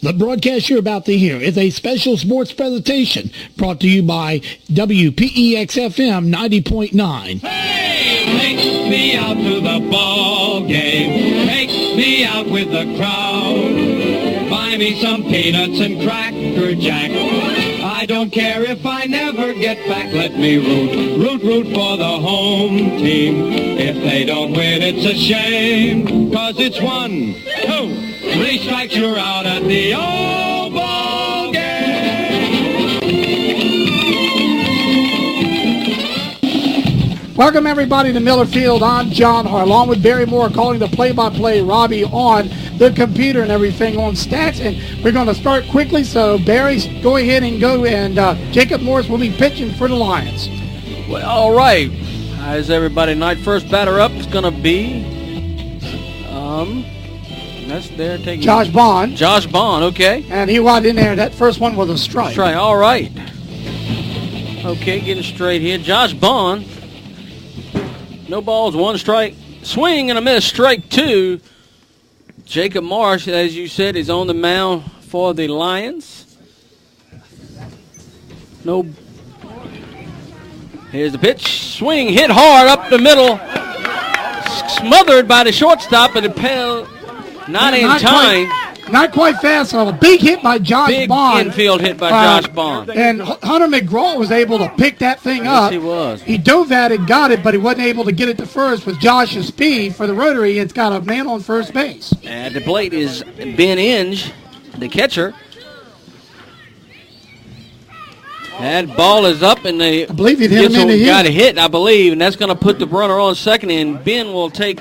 The broadcast you're about to hear is a special sports presentation brought to you by WPEX-FM 90.9. Hey, take me out to the ball game. Take me out with the crowd. Buy me some peanuts and Cracker Jack. I don't care if I never get back. Let me root for the home team. If they don't win, it's a shame. 'Cause it's 1, 2, 3 strikes, you're out at the old ball game. Welcome, everybody, to Miller Field. I'm John Hart, along with Barry Moore, calling the play-by-play, Robbie on the computer and everything on stats. And we're going to start quickly, so Barry, go ahead and go. And Jacob Morris will be pitching for the Lions. Well, all right. How's everybody tonight? First batter up is going to be that's there taking Josh Bond. Josh Bond, okay. And he was in there. That first one was a strike. Strike, all right. Okay, getting straight here. Josh Bond. No balls, 1 strike. Swing and a miss, strike 2. Jacob Marsh, as you said, is on the mound for the Lions. No. Here's the pitch. Swing, hit hard up the middle. Smothered by the shortstop, but it not in time. Not quite fast enough. A big hit by Josh Bond. Big infield hit by Josh Bond. And Hunter McGraw was able to pick that thing up. Yes, he was. He dove at it, got it, but he wasn't able to get it to first with Josh's speed for the Rotary. It's got a man on first base. At the plate is Ben Inge, the catcher. That ball is up, and I believe he hit him in the hit. Got a hit, I believe, and that's going to put the runner on second, and Ben will take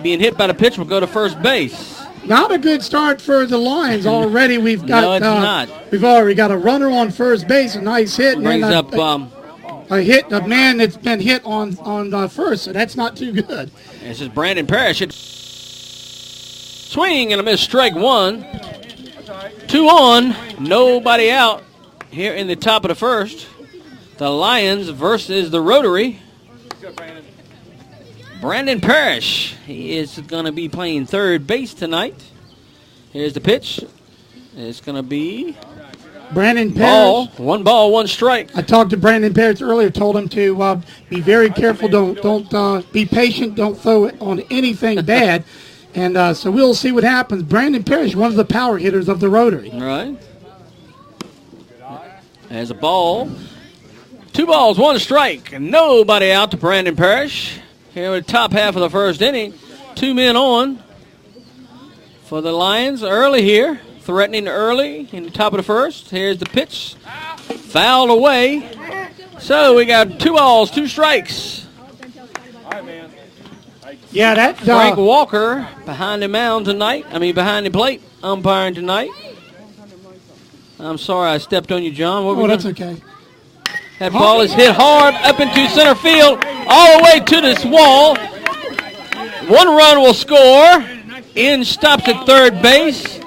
being hit by the pitch will go to first base. Not a good start for the Lions already. We've got no, it's not. We've already got a runner on first base, a nice hit, Brings and up a man that's been hit on first, so that's not too good. This is Brandon Parrish. Swing and a miss, strike 1. 2 on, nobody out here in the top of the first. The Lions versus the Rotary. Brandon Parrish, he is going to be playing third base tonight. Here's the pitch. It's going to be Brandon Parrish. 1 ball, 1 strike. I talked to Brandon Parrish earlier, told him to be very careful. Don't be patient. Don't throw it on anything bad. And so we'll see what happens. Brandon Parrish, one of the power hitters of the Rotary. All right. There's a ball. 2 balls, 1 strike. Nobody out to Brandon Parrish. Here in the top half of the first inning. 2 men on for the Lions early here. Threatening early in the top of the first. Here's the pitch. Fouled away. So we got 2 balls, 2 strikes. Yeah, that Frank Walker behind the mound tonight. Behind the plate umpiring tonight. I'm sorry I stepped on you, John. That's okay. That ball is hit hard up into center field, all the way to this wall. 1 run will score. Inge stops at third base.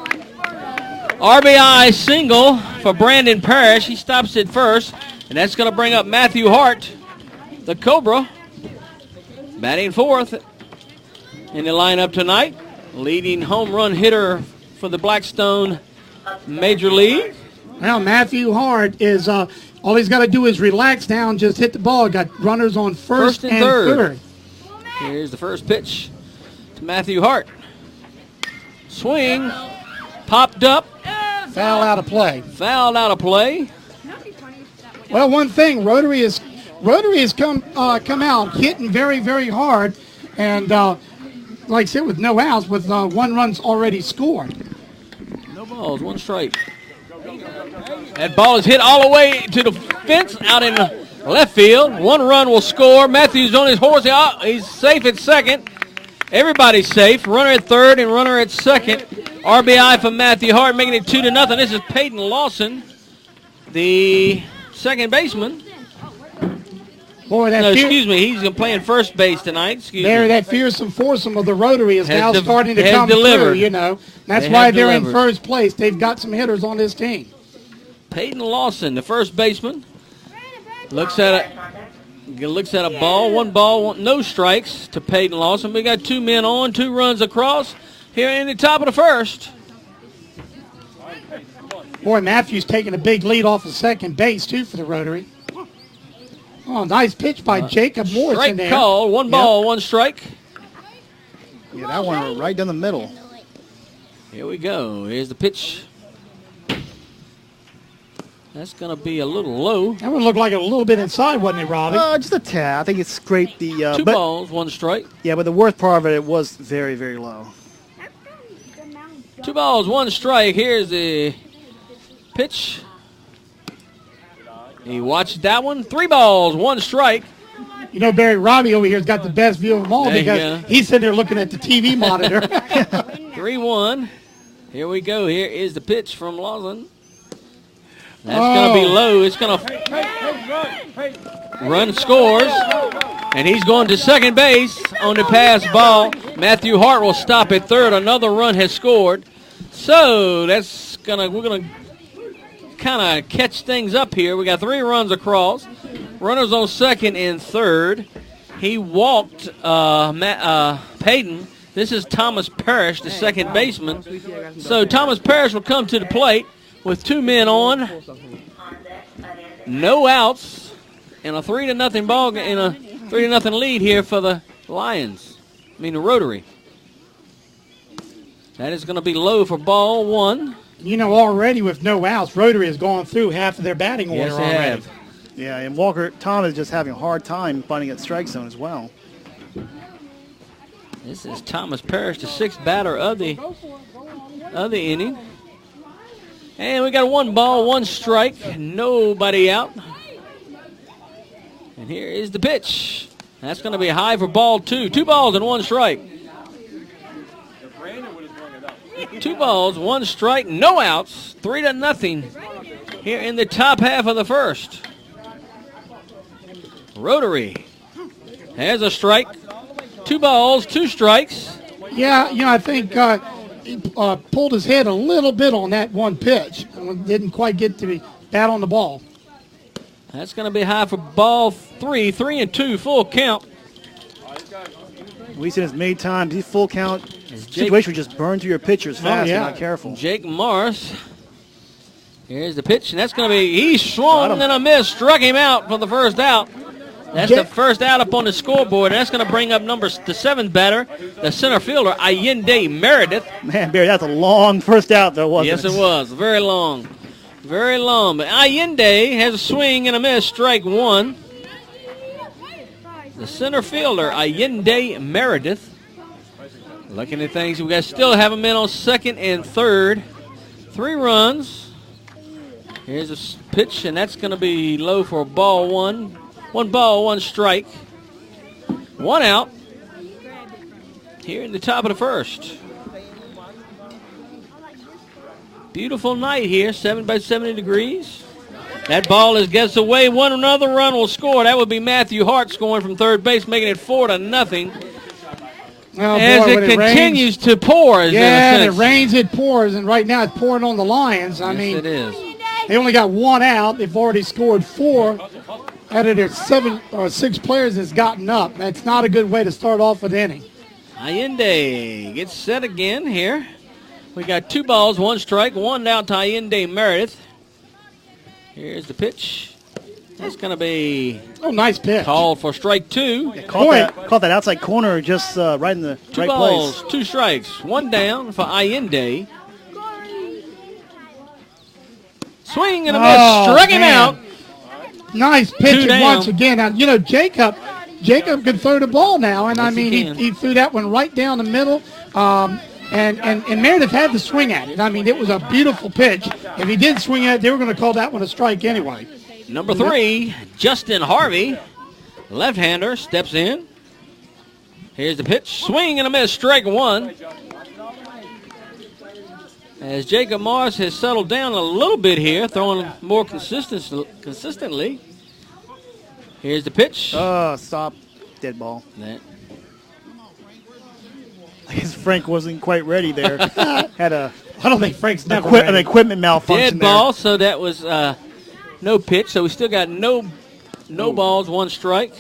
RBI single for Brandon Parrish. He stops at first, and that's going to bring up Matthew Hart, the Cobra, batting fourth in the lineup tonight. Leading home run hitter for the Blackstone Major League. Well, Matthew Hart is all he's got to do is relax down, just hit the ball. Got runners on first and third. Here's the first pitch to Matthew Hart. Swing, popped up. Foul out of play. Fouled out of play. Well, one thing, Rotary has come out hitting very, very hard, and like I said, with no outs, with 1 run's already scored. No balls, 1 strike. That ball is hit all the way to the fence out in left field. 1 run will score. Matthews on his horse. He's safe at second. Everybody's safe. Runner at third and runner at second. RBI from Matthew Hart, making it 2-0. This is Peyton Lawson, the second baseman. Boy, he's playing first base tonight. That fearsome foursome of the Rotary is now starting to come through, That's why they're in first place. They've got some hitters on this team. Peyton Lawson, the first baseman, looks at a ball, no strikes to Peyton Lawson. We got 2 men on, 2 runs across here in the top of the first. Boy, Matthews taking a big lead off of second base, too, for the Rotary. Oh, nice pitch by Jacob Morris in there. Strike call, 1 ball, 1 strike. Yeah, that one right down the middle. Here we go. Here's the pitch. That's going to be a little low. That one looked like a little bit inside, wasn't it, Robbie? Just a tad. I think it scraped the... 2 balls, 1 strike. Yeah, but the worst part of it was very, very low. 2 balls, 1 strike. Here's the pitch. He watched that one. 3 balls, 1 strike. You know, Barry, Robbie over here has got the best view of them all There you because go. he's sitting there looking at the TV monitor. 3-1. Here we go. Here is the pitch from Lawson. That's going to be low. It's going to run scores. And he's going to second base on the pass ball. Matthew Hart will stop at third. Another run has scored. So we're going to kind of catch things up here. We got 3 runs across. Runners on second and third. He walked Peyton. This is Thomas Parrish, the second baseman. So Thomas Parrish will come to the plate with 2 men on, no outs, and a 3-0 ball and a 3-0 lead here for the the Rotary. That is going to be low for ball 1. You know, already with no outs, Rotary has gone through half of their batting order Yes, they already. have. Yeah, and Walker Tom is just having a hard time finding that strike zone as well. This is Thomas Parrish, the 6th batter of the inning. And we got a 1 ball, 1 strike, nobody out. And here is the pitch. That's going to be high for ball 2. 2 balls and 1 strike. 2 balls, 1 strike, no outs, 3-0 here in the top half of the first. Rotary has a strike. 2 balls, 2 strikes. Yeah, you know, I think he pulled his head a little bit on that one pitch. Didn't quite get to bat on the ball. That's going to be high for ball 3. 3-2, full count. We've seen this many times. These full count situations just burn through your pitchers fast if you're not careful. Jake Morris. Here's the pitch, and that's going to be, he swung and a miss, struck him out for the first out. That's the first out up on the scoreboard, and that's going to bring up the 7th batter, the center fielder, Allende Meredith. Man, Barry, that's a long first out, though, wasn't it? Yes, it was. Very long. Very long. But Allende has a swing and a miss, strike 1. The center fielder, Allende Meredith. Looking at things, we still have him in on second and third. 3 runs. Here's a pitch, and that's going to be low for ball 1. 1 ball, 1 strike. 1 out here in the top of the first. Beautiful night here, 7 by 70 degrees. That ball gets away. Another run will score. That would be Matthew Hart scoring from third base, making it 4-0. As it continues to pour. Yeah, it rains, it pours, and right now it's pouring on the Lions. I mean, it is. They only got 1 out. They've already scored 4 out of their 7 or 6 players that's gotten up. That's not a good way to start off an inning. Allende gets set again here. We got 2 balls, 1 strike, 1 out to Allende Meredith. Here's the pitch. That's going to be nice pitch. Called for strike 2. Yeah, caught that outside corner just right in the 2 right balls, place. 2 strikes, 1 down for Allende. Swing and a miss, struck him out. Nice pitch Two once down. again. Now, you know, Jacob can throw the ball now, and Yes, I mean, he threw that one right down the middle. And Meredith had to swing at it. I mean, it was a beautiful pitch. If he did swing at it, they were going to call that one a strike anyway. Number 3, Justin Harvey, left-hander, steps in. Here's the pitch. Swing and a miss, strike 1. As Jacob Morris has settled down a little bit here, throwing more consistently. Here's the pitch. Stop. Dead ball. I guess Frank wasn't quite ready there. Had a I don't think Frank's never An equipment malfunction Dead ball, so that was no pitch. So we still got no balls, one strike.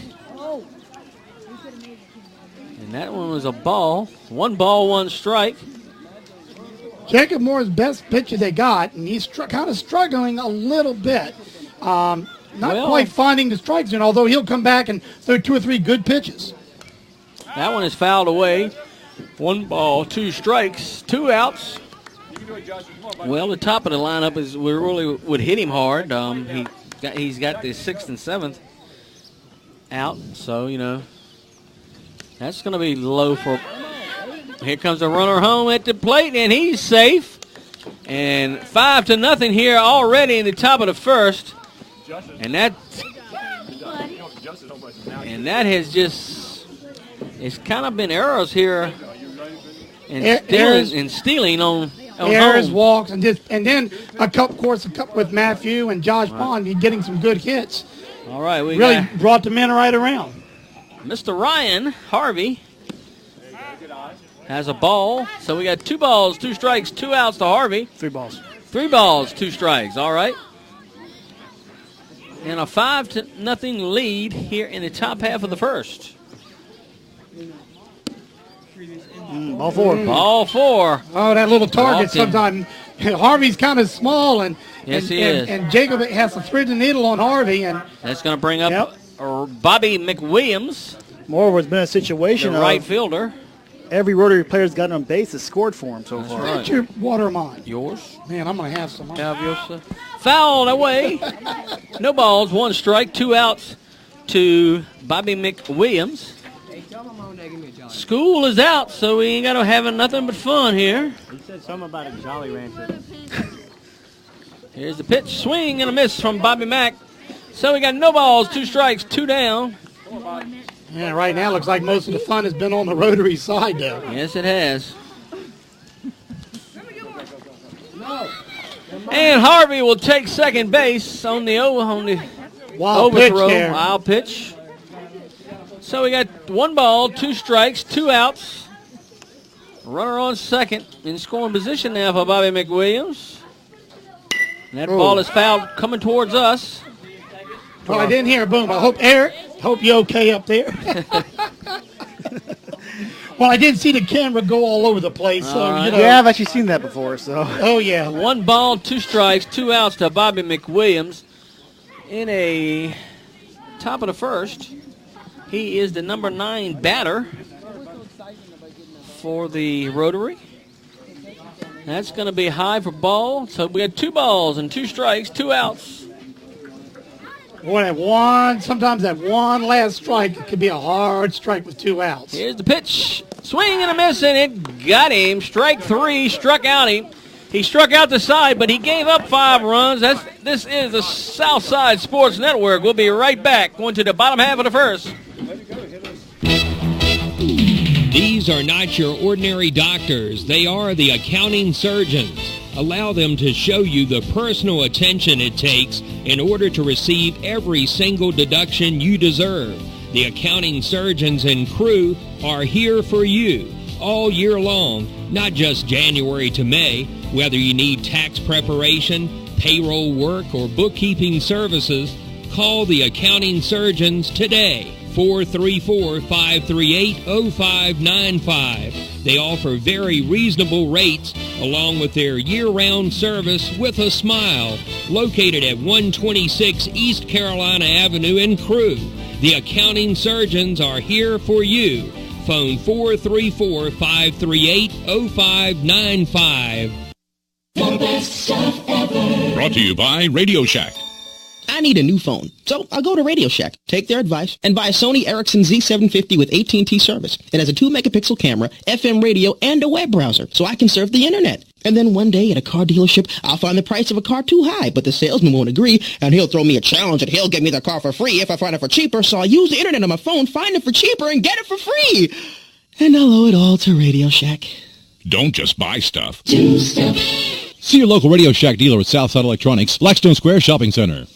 And that one was a ball. 1 ball, 1 strike. Jacob Moore's best pitcher they got, and he's kind of struggling a little bit. Not quite finding the strike zone, although he'll come back and throw 2 or 3 good pitches. That one is fouled away. 1 ball, 2 strikes, 2 outs. Well, the top of the lineup we really would hit him hard. He's got the 6th and 7th out, so that's going to be low for. Here comes a runner home at the plate, and he's safe. And 5-0 here already in the top of the first, and that has just it's kind of been errors here and stealing on errors, home. walks, and then a couple with Matthew and Josh Bond. He's getting some good hits. All right, we really brought the men right around. Mr. Ryan Harvey has a ball. So we got 2 balls, 2 strikes, 2 outs to Harvey. 3 balls. 3 balls, 2 strikes. All right. And a 5-0 lead here in the top half of the first. Ball 4. Ball 4. Oh, that little target sometimes. Harvey's kind of small, and yes, he is. And Jacob has to thread the needle on Harvey, and that's going to bring up Bobby McWilliams. Moreover, it's been a situation the right fielder. Every Rotary player's gotten on base has scored for him so far. What's your water mine? Yours? Man, I'm going to have some. Fouled away. No balls, 1 strike, 2 outs to Bobby McWilliams. School is out, so we ain't got to have nothing but fun here. He said something about a Jolly Rancher. Here's the pitch, swing and a miss from Bobby Mack. So we got no balls, 2 strikes, 2 down. Yeah, right now looks like most of the fun has been on the Rotary side, though. Yes, it has. And Harvey will take second base on the wild overthrow, pitch wild pitch. So we got 1 ball, 2 strikes, 2 outs. Runner on second in scoring position now for Bobby McWilliams. And that ball is fouled coming towards us. Well, I didn't hear a boom. I hope Eric, you're okay up there. Well, I did see the camera go all over the place. So, Yeah, I've actually seen that before. So. Oh, yeah. 1 ball, 2 strikes, 2 outs to Bobby McWilliams in a top of the first. He is the number 9 batter for the Rotary. That's going to be high for ball. So we got 2 balls and 2 strikes, 2 outs. Boy, sometimes that one last strike, it could be a hard strike with 2 outs. Here's the pitch. Swing and a miss, and it got him. Strike 3, struck out him. He struck out the side, but he gave up 5 runs. This is the Southside Sports Network. We'll be right back, going to the bottom half of the first. These are not your ordinary doctors. They are the accounting surgeons. Allow them to show you the personal attention it takes in order to receive every single deduction you deserve. The accounting surgeons and crew are here for you all year long, not just January to May. Whether you need tax preparation, payroll work, or bookkeeping services, call the accounting surgeons today. 434-538-0595. They offer very reasonable rates along with their year-round service with a smile. Located at 126 East Carolina Avenue in Crewe. The accounting surgeons are here for you. Phone 434-538-0595. The best stuff ever. Brought to you by Radio Shack. I need a new phone, so I'll go to Radio Shack, take their advice, and buy a Sony Ericsson Z750 with AT&T service. It has a 2-megapixel camera, FM radio, and a web browser, so I can surf the internet. And then one day at a car dealership, I'll find the price of a car too high, but the salesman won't agree, and he'll throw me a challenge and he'll give me the car for free if I find it for cheaper, so I'll use the internet on my phone, find it for cheaper, and get it for free. And I'll owe it all to Radio Shack. Don't just buy stuff. Do stuff. See your local Radio Shack dealer at Southside Electronics, Blackstone Square Shopping Center.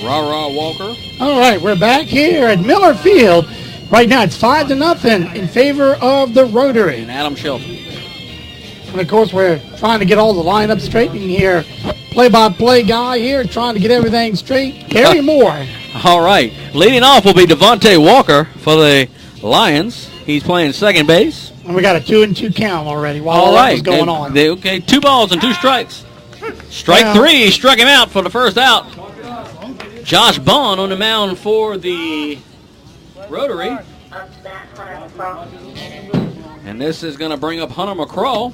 Rah-rah Walker. All right, we're back here at Miller Field. Right now it's 5-0 in favor of the Rotary. And Adam Shelton. And, of course, we're trying to get all the lineup straight in here. Play-by-play guy here trying to get everything straight. Gary Moore. All right. Leading off will be Devontae Walker for the Lions. He's playing second base. And we got a 2-2 count already while all that was going on. Okay, 2 balls and 2 strikes. Strike 3, struck him out for the first out. Josh Bond on the mound for the Rotary. And this is going to bring up Hunter McCraw.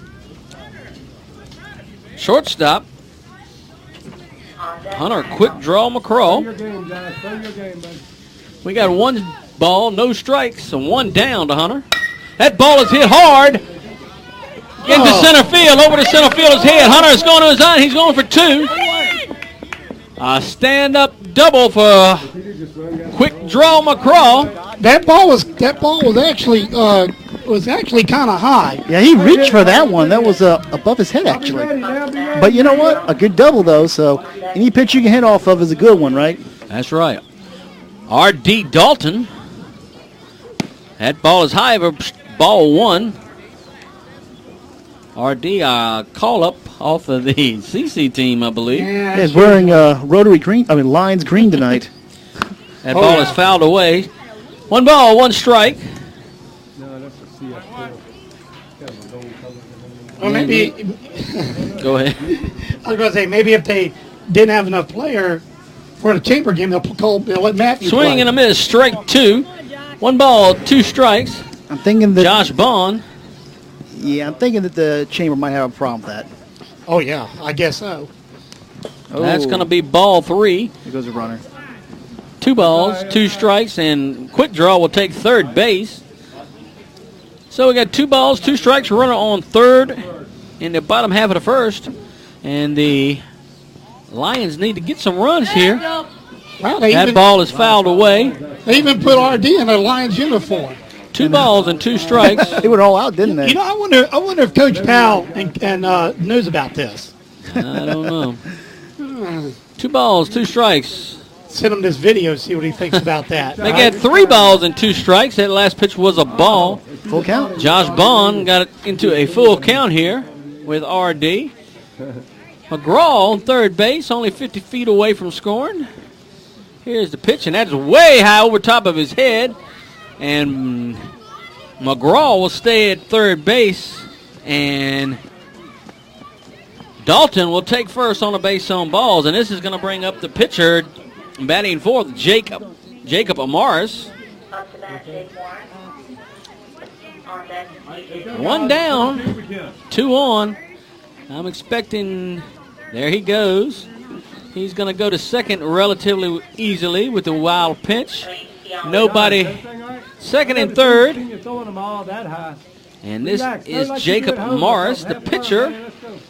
Shortstop. Hunter, quick draw McCraw. We got 1 ball, no strikes, and 1 down to Hunter. That ball is hit hard into center field. Over to center field is hit. Hunter is going to his eye. He's going for 2. A stand-up double for quick draw McCraw. That ball was actually kind of high. Yeah, he reached for that one. That was above his head, actually. But you know what? A good double, though, so any pitch you can hit off of is a good one, right? That's right. R.D. Dalton. That ball is high for ball 1. R.D. call up off of the CC team, I believe. Yeah, he's wearing Rotary green. Lions green tonight. That ball is fouled away. 1 ball, 1 strike. Well, maybe. Go ahead. I was going to say, maybe if they didn't have enough player for the chamber game, they'll let Matthew Swing play. and a miss, strike 2. 1 ball, 2 strikes. I'm thinking that Josh Bond. Yeah, I'm thinking that the chamber might have a problem with that. Oh, yeah, I guess so. That's going to be ball 3. Here goes a runner. 2 balls, 2 strikes, and quick draw will take third base. So we got 2 balls, 2 strikes, runner on third in the bottom half of the first. And the Lions need to get some runs here. Wow, that ball is fouled away. They even put RD in a Lions uniform. 2 balls and 2 strikes. They went all out, didn't they? You know, I wonder if Coach Powell knows about this. I don't know. 2 balls, 2 strikes. Send him this video, see what he thinks about that. They got 3 balls and 2 strikes. That last pitch was a ball. Full count. Josh Bond got it into a full count here with RD. McGraw on third base, only 50 feet away from scoring. Here's the pitch, and that's way high over top of his head. And McGraw will stay at third base, and Dalton will take first on the base on balls. And this is going to bring up the pitcher batting fourth, Jacob Amaris. 1 down, 2 on. I'm expecting, there he goes. He's going to go to second relatively easily with the wild pitch. Nobody, second and third. And this is Jacob Morris, the pitcher.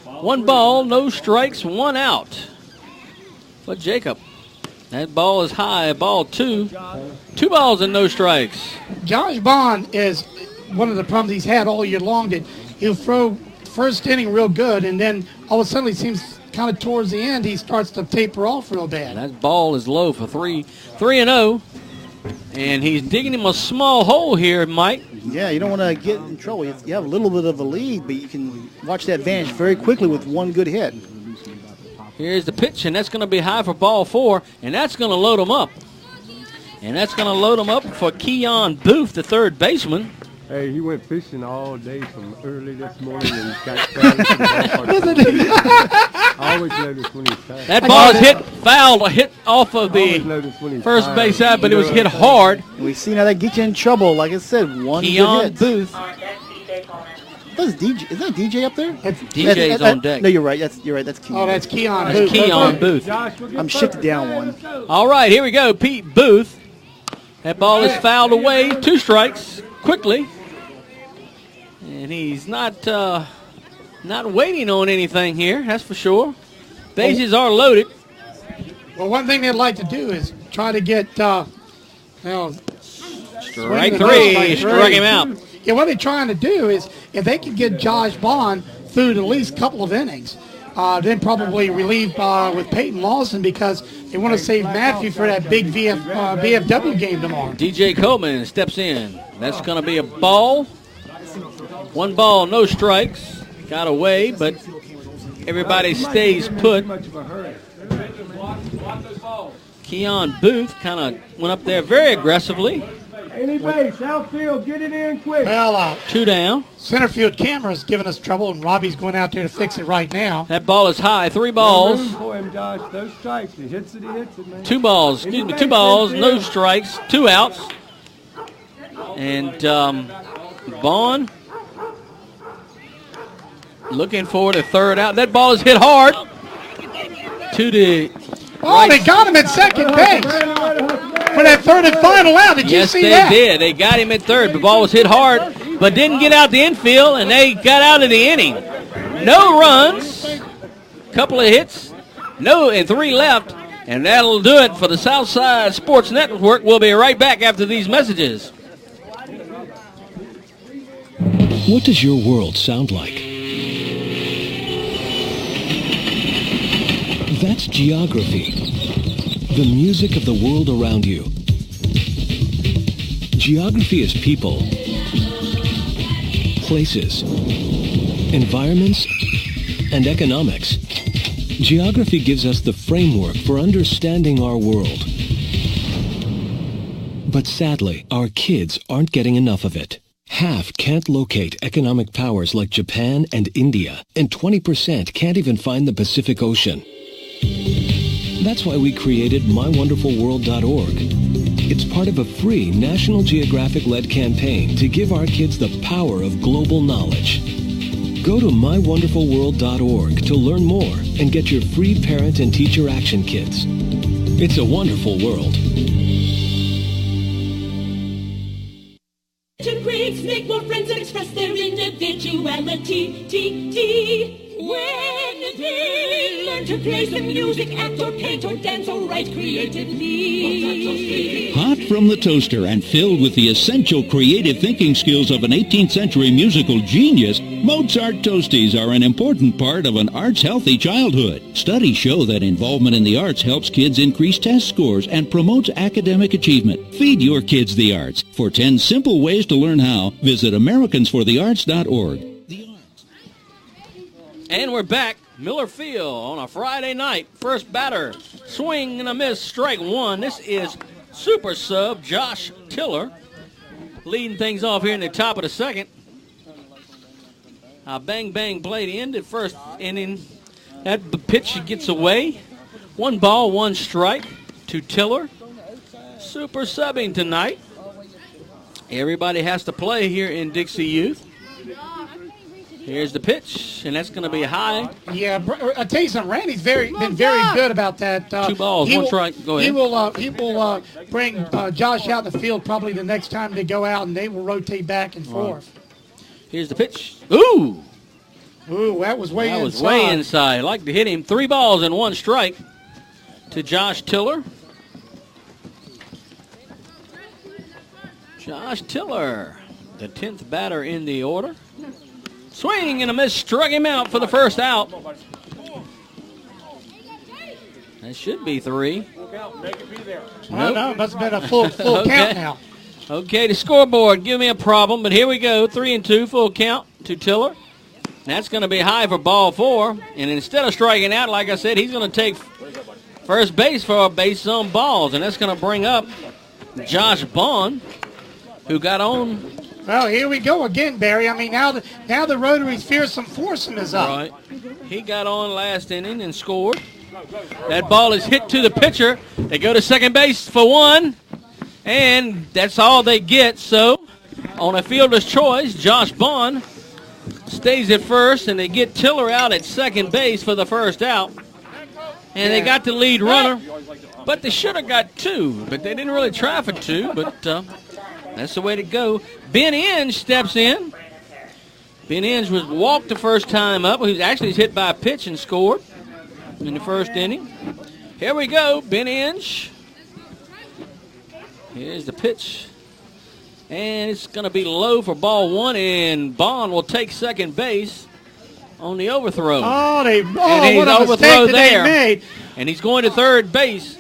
1 ball, no strikes, 1 out. But Jacob, that ball is high, ball 2. 2 balls and no strikes. Josh Bond is one of the problems he's had all year long, that he'll throw first inning real good, and then all of a sudden it seems kind of towards the end he starts to taper off real bad. And that ball is low for 3-0. And he's digging him a small hole here, Mike. Yeah, you don't want to get in trouble. You have a little bit of a lead, but you can watch that vanish very quickly with 1 good hit. Here's the pitch, and that's going to be high for ball 4, and that's going to load him up. And that's going to load him up for Keon Booth, the third baseman. Hey, he went fishing all day from early this morning and got I always notice when he's fouled. That ball is hit off of the first base side, but it was hit hard. We see now that gets you in trouble. Like I said, 1 Keon good hit. Booth. Is that DJ up there? DJ's on deck. No, you're right. You're right. That's Keon. Oh, that's Keon That's Booth. Keon Booth. I'm shifted down 1. All right, here we go. Pete Booth. That ball is fouled away. 2 strikes quickly. And he's not waiting on anything here, that's for sure. Bases are loaded. Well, one thing they'd like to do is try to get strike 3. Struck him out. Yeah, what they're trying to do is if they could get Josh Bond through at least a couple of innings, then probably relieve with Peyton Lawson because they want to save Matthew for that big VFW game tomorrow. DJ Coleman steps in. That's going to be a ball. 1 ball, no strikes. Got away, but everybody stays put. Keon Booth kind of went up there very aggressively. Anyway, Southfield, get it in quick. Well, 2 down. Center field camera's giving us trouble, and Robbie's going out there to fix it right now. That ball is high. 3 balls. Room for him, Josh. Those strikes. He hits it, man. 2 balls. Excuse me, 2 balls, no strikes, 2 outs. And Vaughn looking for the 3rd out. That ball is hit hard to the right. They got him at second base for that 3rd and final out. Did you see that? Yes, they did. They got him at 3rd. The ball was hit hard, but didn't get out the infield, and they got out of the inning. No runs, couple of hits, and 3 left, and that'll do it for the Southside Sports Network. We'll be right back after these messages. What does your world sound like? That's geography, the music of the world around you. Geography is people, places, environments, and economics. Geography gives us the framework for understanding our world. But sadly, our kids aren't getting enough of it. Half can't locate economic powers like Japan and India, and 20% can't even find the Pacific Ocean. That's why we created MyWonderfulWorld.org. It's part of a free National Geographic-led campaign to give our kids the power of global knowledge. Go to MyWonderfulWorld.org to learn more and get your free parent and teacher action kits. It's a wonderful world. Breaks make more friends and express their individuality. When they learn to play some music, act or paint or dance or write creatively. Hot from the toaster and filled with the essential creative thinking skills of an 18th century musical genius, Mozart Toasties are an important part of an arts-healthy childhood. Studies show that involvement in the arts helps kids increase test scores and promotes academic achievement. Feed your kids the arts. For 10 simple ways to learn how, visit AmericansForTheArts.org. And we're back. Miller Field on a Friday night. First batter, swing and a miss, strike 1. This is super sub Josh Tiller leading things off here in the top of the 2nd. Bang bang played ended first inning. That pitch gets away. 1 ball, 1 strike to Tiller. Super subbing tonight. Everybody has to play here in Dixie Youth. Here's the pitch, and that's going to be high. Yeah, I tell you something. Randy's been very good about that. 2 balls, 1 strike. Go ahead. He will bring Josh out in the field probably the next time they go out, and they will rotate back and forth. Here's the pitch. Ooh, that was way inside. That was way inside. I'd like to hit him. 3 balls and 1 strike to Josh Tiller. Josh Tiller, the 10th batter in the order. Swing and a miss, struck him out for the first out. That should be 3. No, must have been a full Okay. count now. Okay, the scoreboard, give me a problem, but here we go. 3-2, full count to Tiller. That's going to be high for ball 4. And instead of striking out, like I said, he's going to take first base for a base on balls. And that's going to bring up Josh Bond, who got on. Well, here we go again, Barry. I mean, now the Rotary's fearsome foursome is up. Right. He got on last inning and scored. That ball is hit to the pitcher. They go to second base for 1, and that's all they get. So, on a fielder's choice, Josh Bond stays at first, and they get Tiller out at second base for the first out. And they got the lead runner, but they should have got 2, but they didn't really try for 2, but that's the way to go. Ben Inge steps in. Ben Inge was walked the first time up. He was actually hit by a pitch and scored in the first inning. Here we go, Ben Inge. Here's the pitch. And it's going to be low for ball 1, and Bond will take second base. on the overthrow. Oh, and he's what a overthrow mistake that there. they made. And he's going to third base.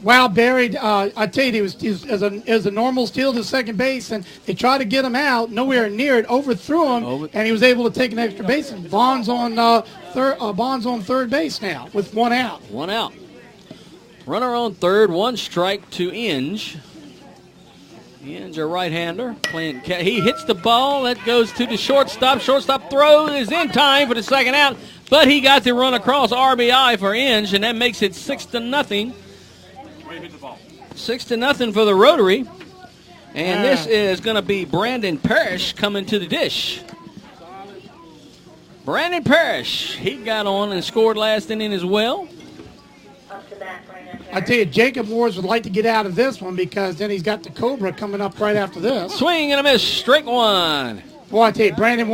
Wow, Barry, I tell you, he was as a normal steal to second base, and they tried to get him out, nowhere near it, overthrew him, and he was able to take an extra base. And Vaughn's on third base now with one out. One out. Runner on third, one strike to Inge. Inge, a right-hander, playing. He hits the ball. That goes to the shortstop. Shortstop throw is in time for the second out, but he got the run across RBI for Inge, and that makes it 6-0. 6-0 for the Rotary. And this is going to be Brandon Parrish coming to the dish. Brandon Parrish, he got on and scored last inning as well. I tell you, Jacob Wars would like to get out of this one because then he's got the Cobra coming up right after this. Swing and a miss, strike one. Boy, I tell you, Brandon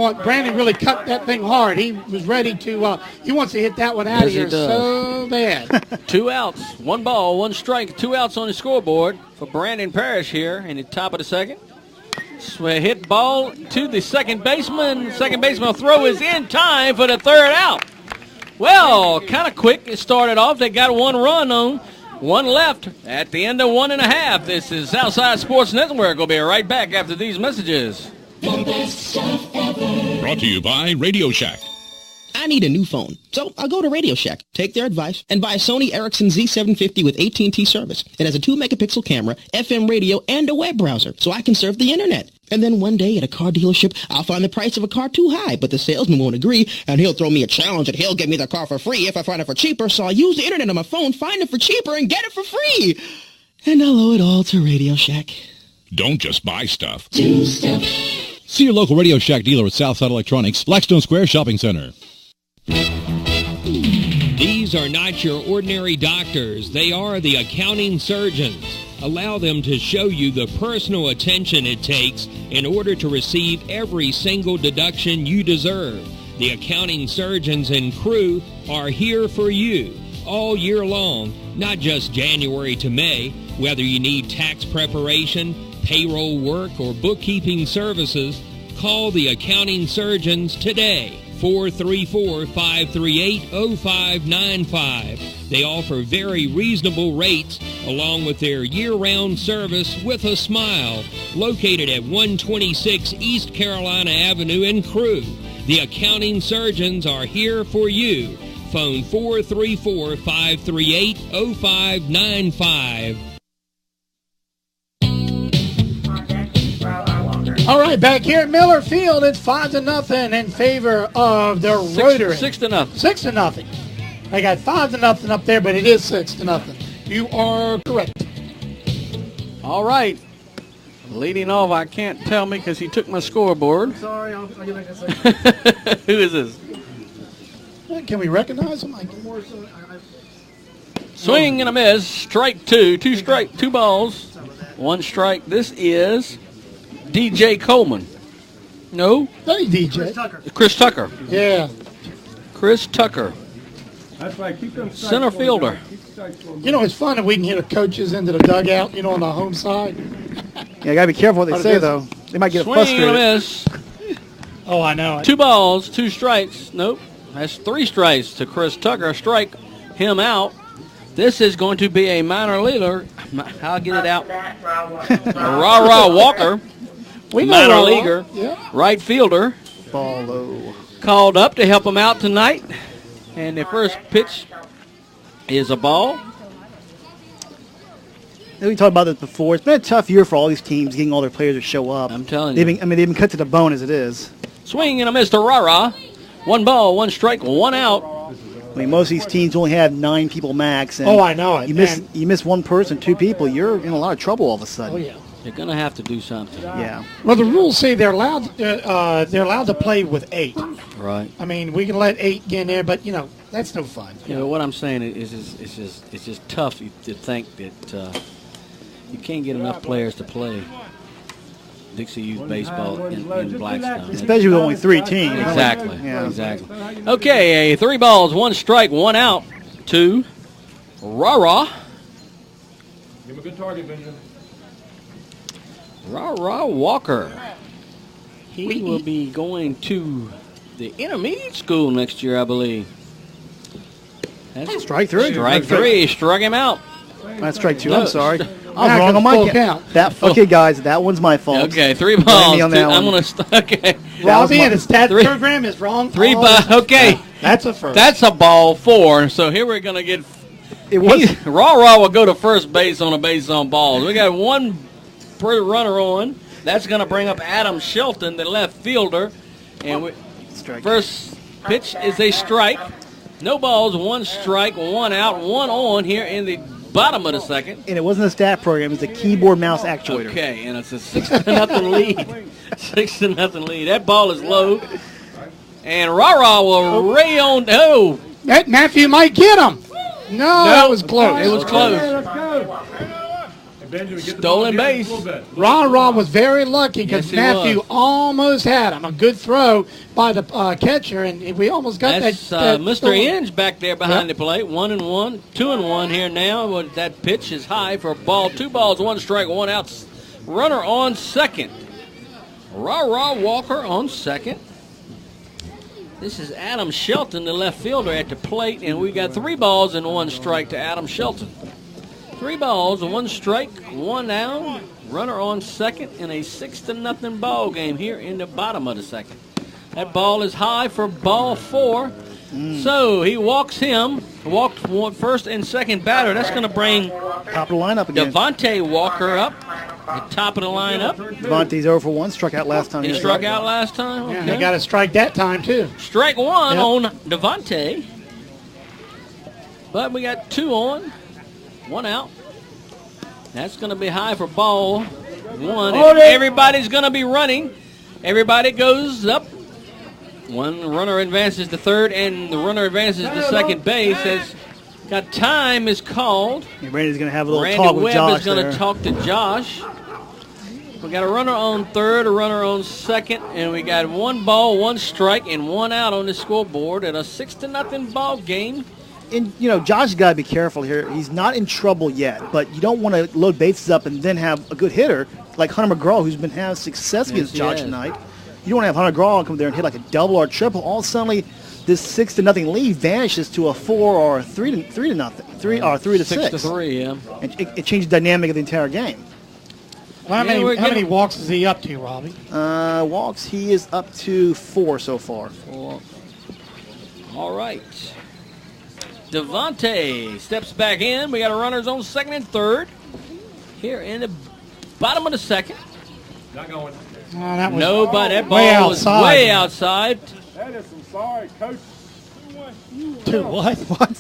really cut that thing hard. He was ready to, he wants to hit that one out of here so bad. 2 outs, 1 ball, 1 strike, 2 outs on the scoreboard for Brandon Parrish here in the top of the second. So a hit ball to the second baseman. Second baseman throw is in time for the third out. Well, kind of quick it started off. They got 1 run on, 1 left at the end of 1.5. This is Southside Sports Network. We'll be right back after these messages. Brought to you by Radio Shack. I need a new phone, so I'll go to Radio Shack, take their advice, and buy a Sony Ericsson Z750 with AT&T service. It has a 2-megapixel camera, FM radio, and a web browser, so I can surf the internet. And then one day at a car dealership, I'll find the price of a car too high, but the salesman won't agree, and he'll throw me a challenge and he'll give me the car for free if I find it for cheaper, so I'll use the internet on my phone, find it for cheaper, and get it for free. And I'll owe it all to Radio Shack. Don't just buy stuff. See your local Radio Shack dealer at Southside Electronics, Blackstone Square Shopping Center. These are not your ordinary doctors. They are the accounting surgeons. Allow them to show you the personal attention it takes in order to receive every single deduction you deserve. The accounting surgeons and crew are here for you all year long, not just January to May. Whether you need tax preparation, payroll work, or bookkeeping services, call the accounting surgeons today. 434-538-0595. They offer very reasonable rates along with their year-round service with a smile. Located at 126 East Carolina Avenue in Crewe. The accounting surgeons are here for you. Phone 434-538-0595. All right, back here at Miller Field, it's 5-0 in favor of the Rotary. 6-0. 6-0. I got 5-0 up there, but it is 6-0. You are correct. All right. Leading off, I can't tell me because he took my scoreboard. Sorry, I'll get back in a second. Who is this? Can we recognize him? Swing and a miss. Strike 2. 2 balls. 1 strike. This is DJ Coleman. No? Hey, DJ. Chris Tucker. Yeah. Chris Tucker. That's right. Keep them center fielder. You know, it's fun if we can hear the coaches into the dugout, you know, on the home side. Yeah, got to be careful what they say, though. They might get frustrated. Swing and a miss. Oh, I know. 2 balls, 2 strikes. Nope. That's 3 strikes to Chris Tucker. Strike him out. This is going to be a minor leaguer. I'll get it out. Rah-Rah Walker. Minor leaguer. Yeah. Right fielder. Ball low. Called up to help him out tonight. And the first pitch is a ball. We talked about this before. It's been a tough year for all these teams getting all their players to show up. I'm telling you. They've been cut to the bone as it is. Swing and a miss to Rah-Rah. 1 ball, 1 strike, 1 out. I mean, most of these teams only have 9 people max. And oh, I know it. You miss 1 person, 2 people, you're in a lot of trouble all of a sudden. Oh, yeah. You're going to have to do something. Yeah. Well, the rules say they're allowed to play with 8. Right. I mean, we can let 8 get in there, but, you know, that's no fun. You know, what I'm saying is it's just tough to think that you can't get enough players to play Dixie Youth Baseball in Blackstone. Especially with only 3 teams. Exactly. Yeah. Exactly. Okay, 3 balls, 1 strike, 1 out to Rah-Rah. Give him a good target, Benjamin. Rah-Rah Walker. He will be going to the intermediate school next year, I believe. That's strike three. Strike three. Struck him out. That's strike two. No, I'm sorry. I was wrong on my count. Okay, guys, that one's my fault. Okay, 3 balls. On that I'm one. going to okay. Robbie and his stat program is wrong. 3 balls. Okay. That's a first. That's a ball 4. So here we're going to get. It was Raw will go to first base on a base on balls. We got one runner on. That's going to bring up Adam Shelton, the left fielder. And first pitch is a strike. No balls, 1 strike, 1 out, 1 on here in the bottom of the second. And it wasn't a stat program. It was a keyboard mouse actuator. Okay, and it's a 6-0 lead. 6-0 lead. That ball is low. And Rah-Rah will ray on. Oh. That Matthew might get him. No, that was close. It was close. Stolen base. Rah-Rah was very lucky because Yes, he Matthew was. almost had him. A good throw by the catcher, and we almost got That's that. Mr. Inge back there behind the plate. 1-1, 2-1 here now. That pitch is high for a ball. 2 balls, 1 strike, 1 out. Runner on second. Rah-Rah Walker on second. This is Adam Shelton, the left fielder, at the plate, and we got 3 balls and 1 strike to Adam Shelton. 3 balls, 1 strike, 1 out. Runner on second in a 6-0 ball game here in the bottom of the second. That ball is high for ball 4. So he walks him, walked first and second batter. That's going to bring top of the lineup again. Devontae Walker up, the top of the lineup. Devontae's 0 for 1, struck out last time. He struck out last time. Okay. Yeah, they got a strike that time too. Strike 1 on Devontae. But we got 2 on, 1 out. That's going to be high for ball 1. Everybody's going to be running. Everybody goes up. One runner advances to third, and the runner advances to second base. As got time is called. And Randy's going to have a little Randy talk with Webb Josh is going to talk to Josh. We got a runner on third, a runner on second, and we got 1 ball, 1 strike, and 1 out on the scoreboard at a 6-0 ball game. And, Josh has got to be careful here. He's not in trouble yet, but you don't want to load bases up and then have a good hitter like Hunter McGraw, who's been having success against Josh tonight. You don't want to have Hunter McGraw come there and hit like a double or a triple. All suddenly, this 6-0 lead vanishes to a 4 or 3-0, 3 or 3-6. 6-3, yeah. And it changed the dynamic of the entire game. Well, how many walks is he up to, Robbie? Walks, he is up to 4 so far. 4. All right. Devontae steps back in. We got a runners on second and third here in the bottom of the second. Not going. That was Nobody. That ball was way outside. That is some sorry, coach. Dude, what? What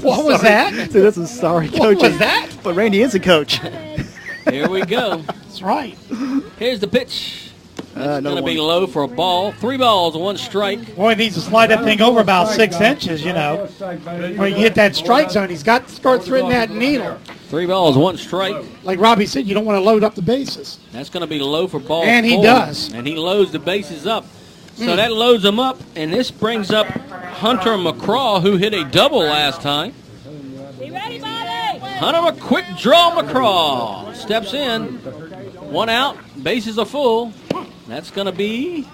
What was that? Dude, that's some sorry coaching. What was that? But Randy is a coach. Here we go. That's right. Here's the pitch. It's going to be one. low for a ball. 3 balls, 1 strike. Boy, he needs to slide that thing over about 6 inches, When you hit that strike zone, he's got to start threading that needle. 3 balls, 1 strike. Like Robbie said, you don't want to load up the bases. That's going to be low for ball And he 4. does. And he loads the bases up. So that loads them up, and this brings up Hunter McCraw, who hit a double last time. Be ready, Bobby! Hunter, a quick draw McCraw. Steps in. 1 out. Bases are full. That's going to be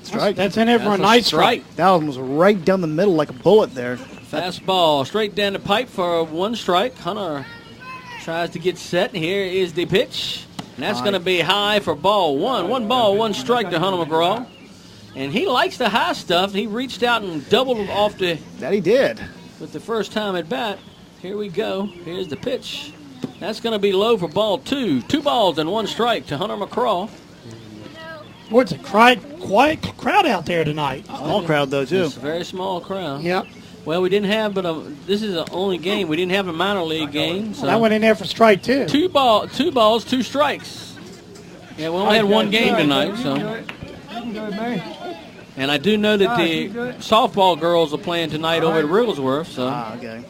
Strike. That's in there for a nice strike. That one was right down the middle like a bullet there. Fastball straight down the pipe for 1 strike. Hunter tries to get set. Here is the pitch. And that's going to be high for ball 1. 1 ball, 1 strike to Hunter McGraw. And he likes the high stuff. He reached out and doubled off the... That he did. With the first time at bat. Here we go. Here's the pitch. That's going to be low for ball 2. 2 balls and 1 strike to Hunter McCraw. Boy, it's a quiet crowd out there tonight. Small crowd, though, too. It's a very small crowd. Yep. Well, we didn't have, this is the only game. We didn't have a minor league game. So That went in there for strike 2. 2 balls, 2 strikes. Yeah, we only had 1 game tonight, so. And I do know that the softball girls are playing tonight over at Wigglesworth. So. Okay.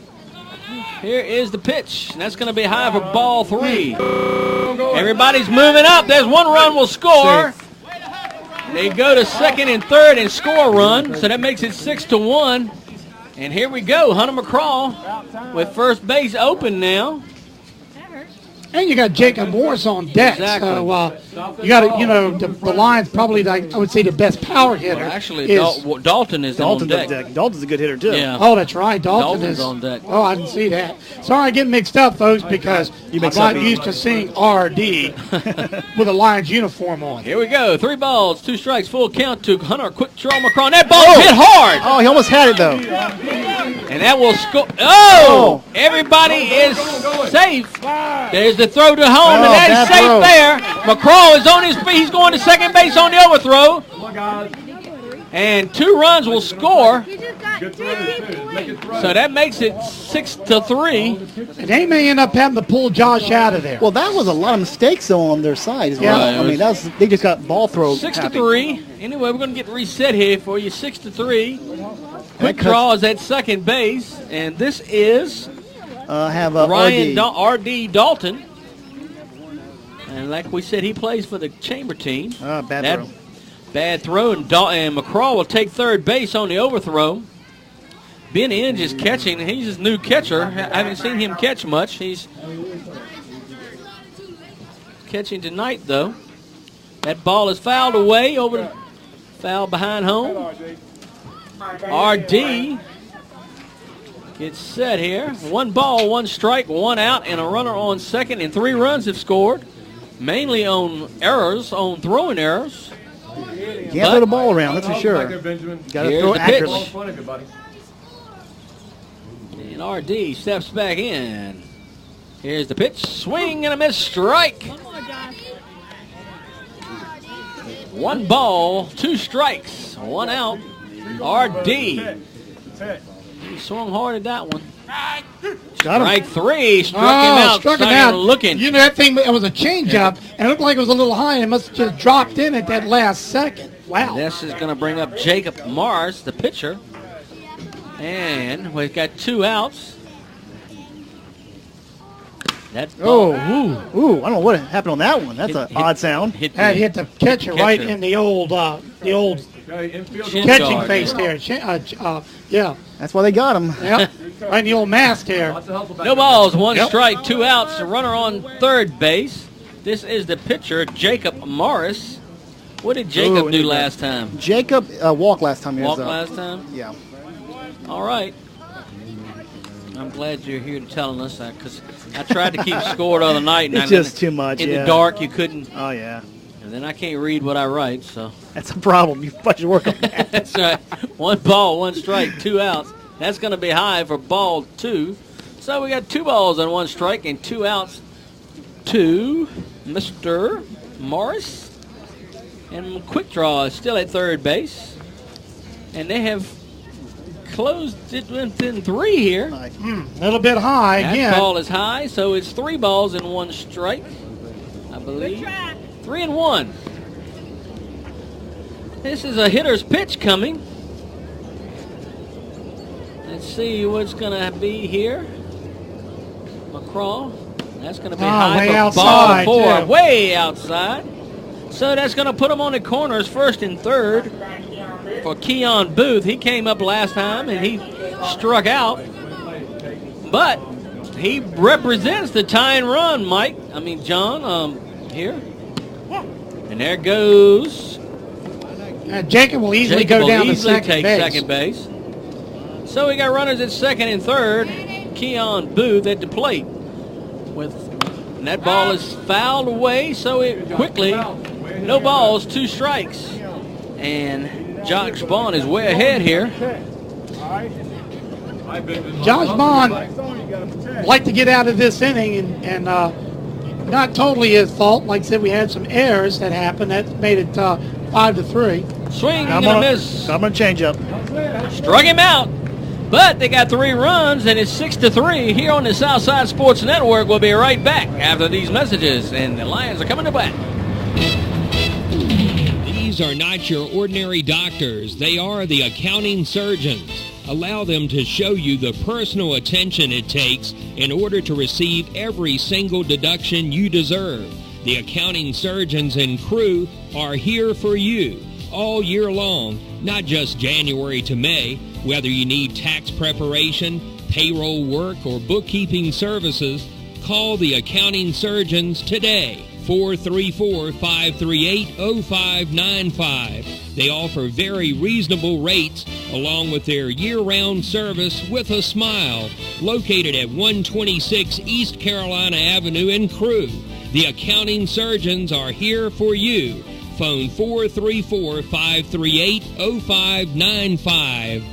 Here is the pitch, and that's going to be high for ball 3. Everybody's moving up. There's 1 run will score. They go to second and third and score a run, so that makes it 6-1. And here we go, Hunter McCraw with first base open now. And you got Jacob Morris on deck. Exactly. So you got to, the Lions probably, I would say, the best power hitter. Well, actually, Dalton is on deck. Dalton's a good hitter, too. Yeah. Oh, that's right. Dalton's is on deck. Oh, I didn't see that. Sorry, I get mixed up, folks, because I'm not used to seeing RD with a Lions uniform on. Here we go. 3 balls, 2 strikes, full count to Hunter. Quick draw, McCraw. That ball hit hard. Oh, he almost had it, though. And that will score. Oh! Everybody is safe. There's the throw to home, and that is safe there. McCraw is on his feet. He's going to second base on the overthrow. And 2 runs will score. So that makes it 6-3. And they may end up having to pull Josh out of there. Well, that was a lot of mistakes, though, on their side as well. Yeah. I mean, they just got ball throw. 6-3. Anyway, we're going to get reset here for you. 6-3. Quick draw is at second base, and this is Ryan R.D. Dalton. And like we said, he plays for the Chamber team. Bad throw, and McCraw will take third base on the overthrow. Ben Inge is catching. He's his new catcher. I haven't seen him catch much. He's catching tonight, though. That ball is fouled away foul behind home. RD gets set here. 1 ball, 1 strike, 1 out, and a runner on second, and 3 runs have scored, mainly on errors, on throwing errors. You can't throw the ball around, that's for sure. Got to throw it accurately. And RD steps back in. Here's the pitch. Swing and a miss. Strike. 1 ball, 2 strikes, 1 out. RD. He swung hard at that one. Strike 3. Struck him out. Struck him out. Looking. You know, that thing, it was a changeup, and it looked like it was a little high, and it must have just dropped in at that last second. Wow. This is going to bring up Jacob Morris, the pitcher. And we've got 2 outs. That ball, I don't know what happened on that one. That's an odd sound. That hit the catcher right in the old catching face there. Yeah. That's why they got him. Yep. Right in the old mask there. No balls, 1 strike, 2 outs. A runner on third base. This is the pitcher, Jacob Morris. What did Jacob do last time? Jacob walked last time. Walked last time? Yeah. All right. I'm glad you're here telling us that, because I tried to keep score the other night. And it's just too much. In the dark, you couldn't. Oh, yeah. And then I can't read what I write, so. That's a problem. You should work on that. That's right. 1 ball, 1 strike, 2 outs. That's going to be high for ball 2. So we got 2 balls and 1 strike and 2 outs to Mr. Morris. And Quick Draw is still at third base. And they have closed it within 3 here. A little bit high again. That ball is high, so it's 3 balls and 1 strike, I believe. 3-1. This is a hitter's pitch coming. Let's see what's going to be here. McCraw. That's going to be high for outside, ball 4. too. Way outside. So that's going to put him on the corners, first and third for Keon Booth. He came up last time and he struck out. But he represents the tying run, John, here. And there goes. Jacob will easily go down to second base. Second base. So we got runners at second and third. Keon Booth at the plate. And that ball is fouled away, so it quickly, no balls, 2 strikes. And Josh Bond is way ahead here. Josh Bond like to get out of this inning, and not totally his fault. Like I said, we had some errors that happened that made it 5-3. Swing and a miss. I'm going to change up. Struck him out. But they got 3 runs, and it's 6-3 here on the Southside Sports Network. We'll be right back after these messages, and the Lions are coming to bat. These are not your ordinary doctors. They are the accounting surgeons. Allow them to show you the personal attention it takes in order to receive every single deduction you deserve. The accounting surgeons and crew are here for you all year long, not just January to May. Whether you need tax preparation, payroll work, or bookkeeping services, Call the accounting surgeons today. 434-538-0595. They offer very reasonable rates along with their year-round service with a smile. Located at 126 East Carolina Avenue in Crewe. The accounting surgeons are here for you. Phone 434-538-0595.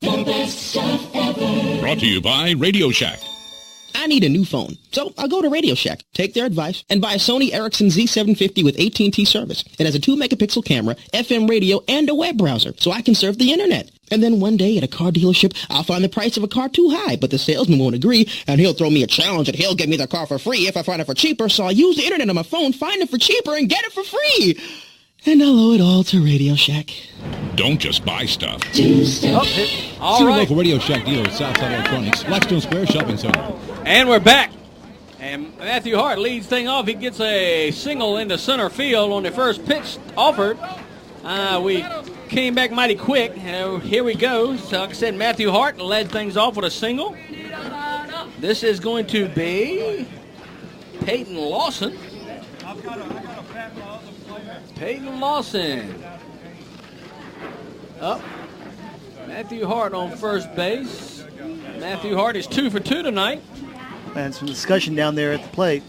The best stuff ever. Brought to you by Radio Shack. I need a new phone, so I'll go to Radio Shack, take their advice, and buy a Sony Ericsson Z750 with AT&T service. It has a 2-megapixel camera, FM radio, and a web browser, so I can surf the internet. And then one day at a car dealership, I'll find the price of a car too high, but the salesman won't agree, and he'll throw me a challenge and he'll give me the car for free if I find it for cheaper, so I'll use the internet on my phone, find it for cheaper, and get it for free. And I'll owe it all to Radio Shack. Don't just buy stuff. See your local Radio Shack dealer at Southside Electronics, Blackstone Square Shopping Center. And we're back. And Matthew Hart leads thing off. He gets a single into center field on the first pitch offered. We came back mighty quick. Here we go. So like I said, Matthew Hart led things off with a single. This is going to be Peyton Lawson. Peyton Lawson. Up. Matthew Hart on first base. Matthew Hart is 2 for 2 tonight. And some discussion down there at the plate.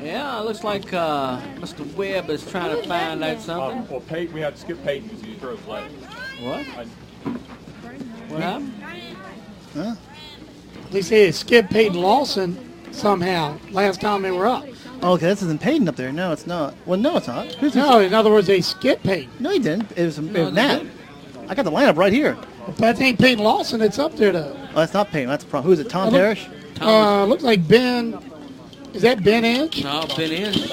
Yeah, it looks like Mr. Webb is trying to find out something. Well, Peyton, we had to skip Peyton because he throws late. What? What happened? Huh? They say it skipped Peyton Lawson somehow last time they were up. Oh, okay, this isn't Peyton up there. No, it's not. Well, no, it's not. No, in other words, they skipped Peyton. No, he didn't. It was Matt. I got the lineup right here. But that ain't Peyton Lawson. It's up there, though. Oh, that's not Peyton. That's a problem. Who is it, Tom Parrish? Looks like Ben. Is that Ben Inch? No, Ben Inch.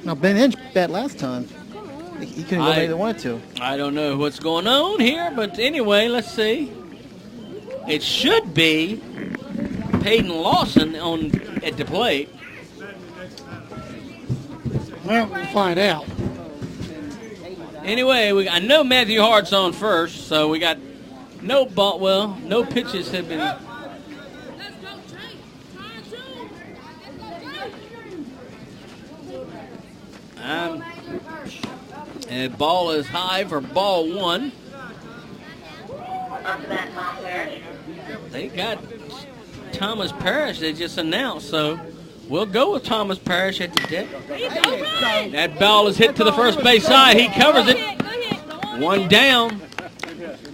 No, Ben Inch bat last time. He couldn't go where they wanted to. I don't know what's going on here, but anyway, let's see. It should be Peyton Lawson at the plate. Well, we'll find out. Anyway, I know Matthew Hart's on first, so we got no ball. Well, no pitches have been. And ball is high for ball one. They got Thomas Parrish they just announced, so we'll go with Thomas Parrish at the deck. That ball is hit to the first base side. He covers it. One down.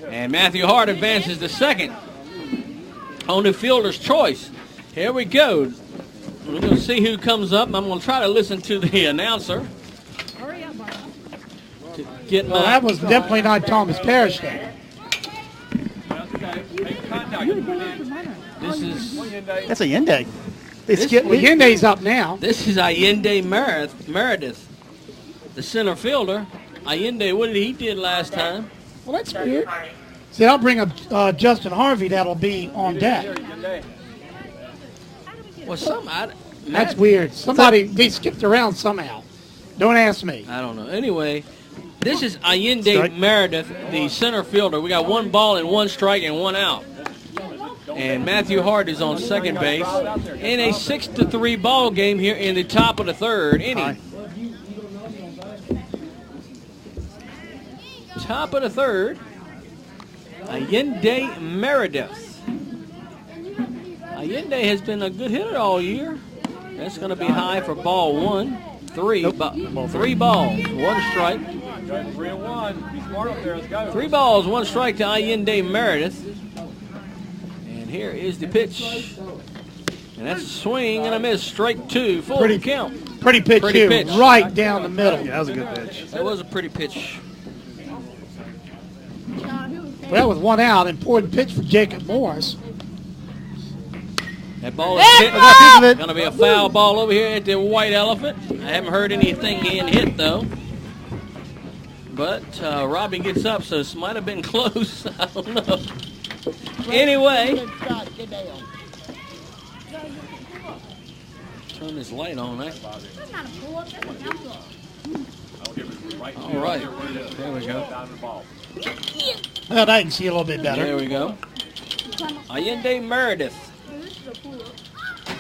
And Matthew Hart advances to second on the fielder's choice. Here we go. We're going to see who comes up. I'm going to try to listen to the announcer. Well, that was definitely not Thomas Parrish, though. That's Allende. Allende's up now. This is Allende Meredith, the center fielder. Allende, what did he did last time? Well, that's weird. See, I'll bring up Justin Harvey. That'll be on deck. Well, that's weird. They skipped around somehow. Don't ask me. I don't know. Anyway, this is Allende Meredith, the center fielder. We got 1 ball and 1 strike and 1 out. And Matthew Hart is on second base in a 6-3 ball game here in the top of the third inning. Top of the third, Allende Meredith. Allende has been a good hitter all year. That's going to be high for ball one. 3 balls, 1 strike. 3-1. Be smart up there. Let's go. 3 balls, 1 strike to Allende Meredith. And here is the pitch. And that's a swing and a miss. Strike 2. Full count. Pretty pitch here. Right down the middle. Yeah, that was a good pitch. That was a pretty pitch. Well, with 1 out, important pitch for Jacob Morris. That ball is hit. Going to be a foul ball over here at the White Elephant. I haven't heard anything getting hit, though. But Robbie gets up, so this might have been close. I don't know. Anyway. Turn this light on, eh? All right. There we go. Well, I can see a little bit better. There we go. Allende Meredith.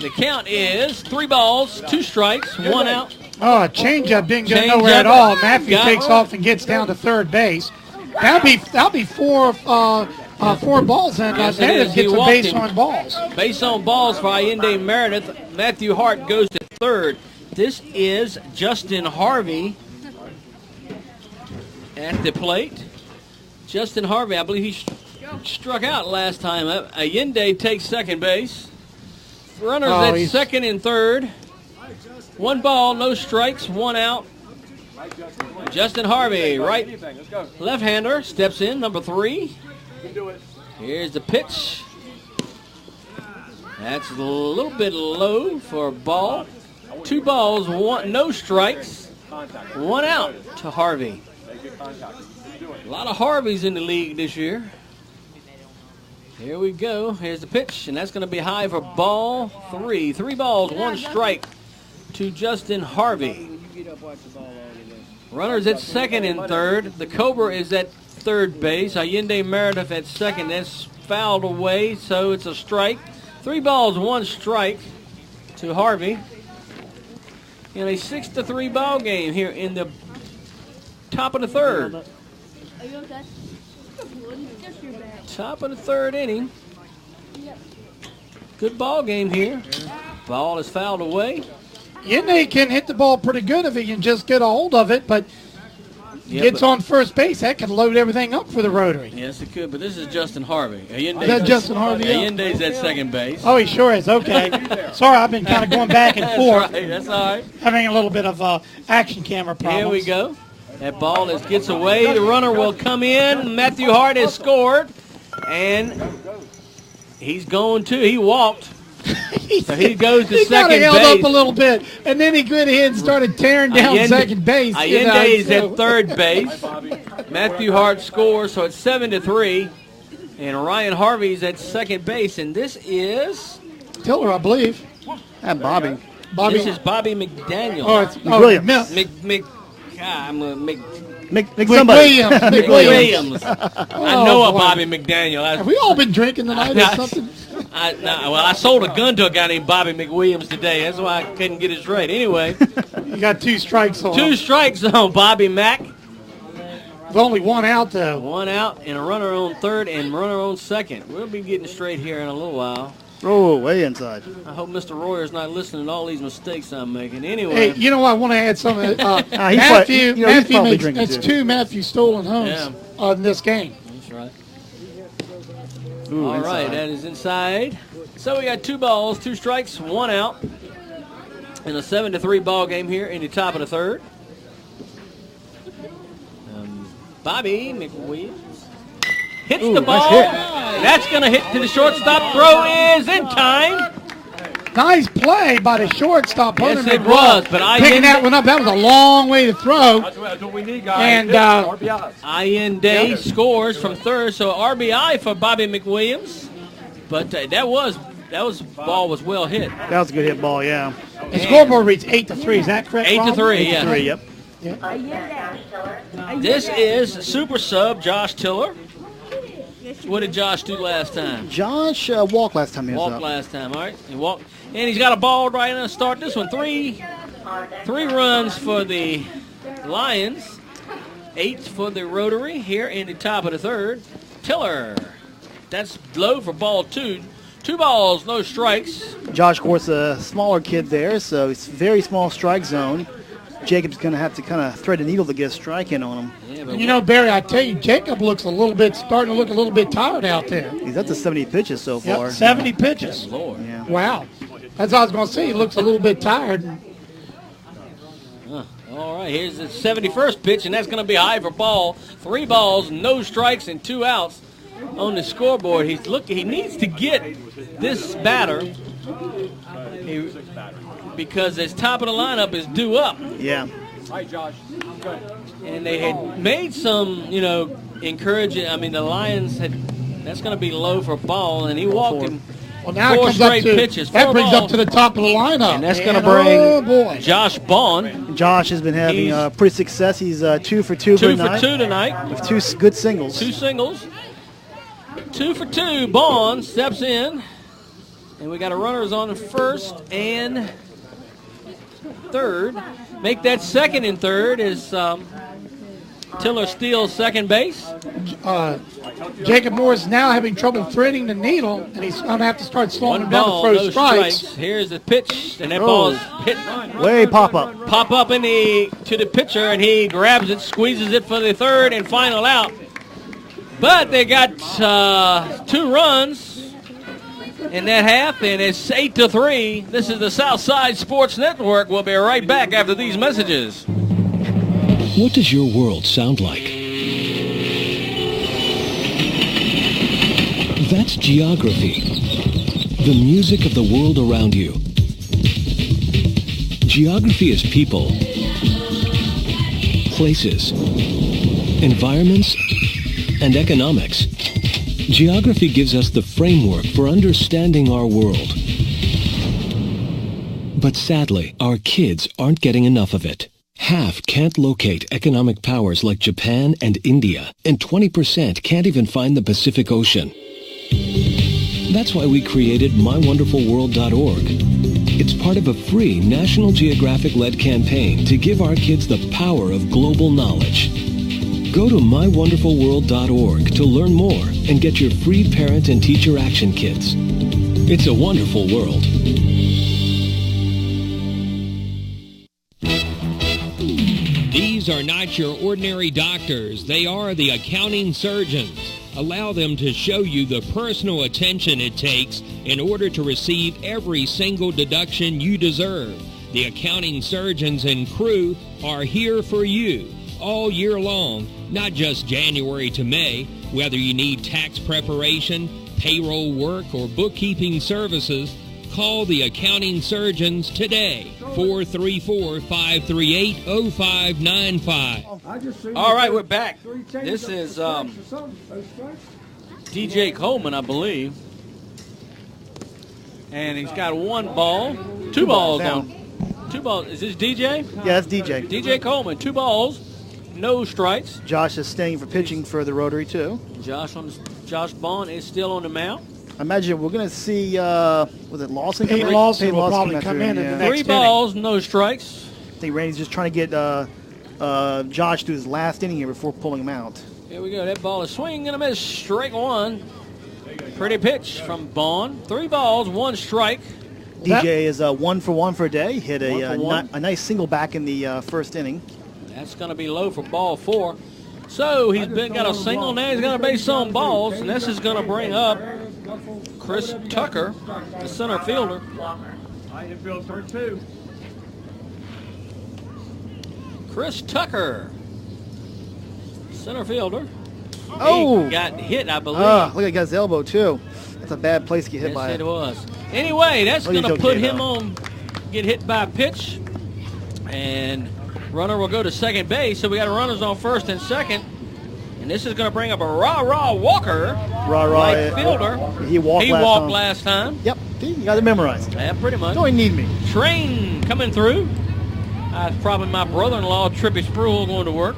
The count is 3 balls, 2 strikes, 1 out. Oh, a changeup didn't go Change nowhere up. at all. Matthew Got takes it. off and gets down to third base. That'll be 4 balls, and Yes, it Meredith is. He gets a walked base him. on balls. Base on balls for Allende Meredith. Matthew Hart goes to third. This is Justin Harvey at the plate. Justin Harvey, I believe he struck out last time up. Allende takes second base. Runners at second and third. 1 ball, no strikes, 1 out. Justin Harvey, right left-hander, steps in, number 3. Here's the pitch. That's a little bit low for a ball. 2 balls, no strikes, 1 out to Harvey. A lot of Harveys in the league this year. Here we go. Here's the pitch, and that's going to be high for ball 3. 3 balls, 1 strike to Justin Harvey. Runners at second and third. The Cobra is at third base. Allende Meredith at second. That's fouled away, so it's a strike. 3 balls, 1 strike to Harvey. In a 6-3 ball game here in the top of the third. Are you okay? Top of the third inning. Good ball game here. Ball is fouled away. Yende can hit the ball pretty good if he can just get a hold of it, but gets on first base. That can load everything up for the Rotary. Yes, it could, but this is Justin Harvey. Allende's Is that Justin Harvey? Allende's at second base. Oh, he sure is. Okay. Sorry, I've been kind of going back and forth. That's all right. Having a little bit of action camera problems. Here we go. That ball gets away. The runner will come in. Matthew Hart has scored. And he's going to. He walked. So he goes to second base. He got held up a little bit, and then he went ahead and started tearing down second base. Allende is at third base. Matthew Hart scores, so it's 7-3. And Ryan Harvey's at second base, and this is Tiller, I believe. And Bobby. This is Bobby McDaniel. Oh, it's Williams. McWilliams. McWilliams. I know a Bobby McDaniel. Have we all been drinking tonight or something? I sold a gun to a guy named Bobby McWilliams today. That's why I couldn't get it straight. Anyway. You got 2 strikes on 2 strikes on Bobby Mack. With only 1 out, though. 1 out and a runner on third and runner on second. We'll be getting straight here in a little while. Oh, way inside. I hope Mr. Royer's not listening to all these mistakes I'm making. Anyway. Hey, you know what? I want to add something. Matthew makes it's 2 Matthew stolen homes in this game. That's right. Ooh, all right, that is inside. So we got 2 balls, 2 strikes, 1 out. In a 7-3 ball game here in the top of the third. Bobby McWilliams hits the ball. That's going to hit to the shortstop. Throw is in time. Nice play by the shortstop. Yes, it was, but picking that one up. That was a long way to throw. That's what we need, guys. And RBIs. Allende scores from third, so RBI for Bobby McWilliams. But that ball was well hit. That was a good hit ball, yeah. The scoreboard reads 8-3. Is that correct? 8-3, yeah. 8-3, yep. This is super sub Josh Tiller. What did Josh do last time? Josh walked last time he was up. Walked last time, all right. He walked, and he's got a ball right now to start this one. Three runs for the Lions, 8 for the Rotary here in the top of the third. Tiller, that's low for ball 2. 2 balls, no strikes. Josh, of course, a smaller kid there, so it's very small strike zone. Jacob's going to have to kind of thread a needle to get a strike in on him. Yeah, you know, Barry, I tell you, Jacob looks starting to look a little bit tired out there. He's up to 70 pitches so far. Yep, 70 pitches. Lord. Yeah. Wow. That's what I was going to say. He looks a little bit tired. All right, here's the 71st pitch, and that's going to be high for ball. 3 balls, no strikes, and 2 outs on the scoreboard. He needs to get this batter because his top of the lineup is due up. Yeah. Hi, Josh. Good. And they had made some, encouraging. I mean, the Lions that's going to be low for ball, and he walked him. Well, now 4 it comes up straight to, pitches. that brings up to the top of the lineup. And that's going to bring Josh Bond. Josh has been having pretty success. He's 2 for 2 tonight. 2 for 2 tonight. With 2 good singles. 2 singles. 2 for 2. Bond steps in. And we got a runners on first and third. Make that second and third is Tiller Steele's second base. Jacob Moore's now having trouble threading the needle, and he's going to have to start slowing him down Ball, to throw no strikes. Here's the pitch, and that ball is hit way pop up to the pitcher, and he grabs it, squeezes it for the third and final out. But they got 2 runs in that half, and it's 8-3. This is the Southside Sports Network. We'll be right back after these messages. What does your world sound like? That's geography, the music of the world around you. Geography is people, places, environments, and economics. Geography gives us the framework for understanding our world. But sadly, our kids aren't getting enough of it. Half can't locate economic powers like Japan and India, and 20% can't even find the Pacific Ocean. That's why we created MyWonderfulWorld.org. It's part of a free National Geographic-led campaign to give our kids the power of global knowledge. Go to MyWonderfulWorld.org to learn more and get your free parent and teacher action kits. It's a wonderful world. These are not your ordinary doctors. They are the accounting surgeons. Allow them to show you the personal attention it takes in order to receive every single deduction you deserve. The accounting surgeons and crew are here for you all year long, not just January to May. Whether you need tax preparation, payroll work, or bookkeeping services, call the accounting surgeons today. 434-538-0595. All right, we're back. This is DJ Coleman, I believe. And he's got 1 ball, 2 balls on. 2 balls. Is this DJ? Yeah, that's DJ. DJ Coleman, 2 balls, no strikes. Josh is staying for pitching for the Rotary, too. Josh Bond is still on the mound. I imagine we're going to see, was it Lawson? Pete Lawson will probably come in the next 3 balls, no strikes. I think Randy's just trying to get Josh to his last inning here before pulling him out. Here we go. That ball is swinging and a miss. Strike 1. Pretty pitch from Bond. 3 balls, 1 strike. DJ is 1 for 1 for a day. Hit a nice single back in the first inning. That's going to be low for ball 4. So he's got a single, now he's got a base on balls, and this is going to bring up Chris Tucker, the center fielder. Chris Tucker, center fielder. Oh! He got hit, I believe. Look, he got his elbow, too. That's a bad place to get hit by. Yes, it was. Anyway, that's going to put him on, get hit by a pitch, and runner will go to second base. So we got runners on first and second. And this is going to bring up a Rah-Rah Walker, right fielder. He walked last time. Yep, you got it memorized. Yeah, pretty much. Don't need me. Train coming through. Probably my brother-in-law, Trippy Spruill, going to work.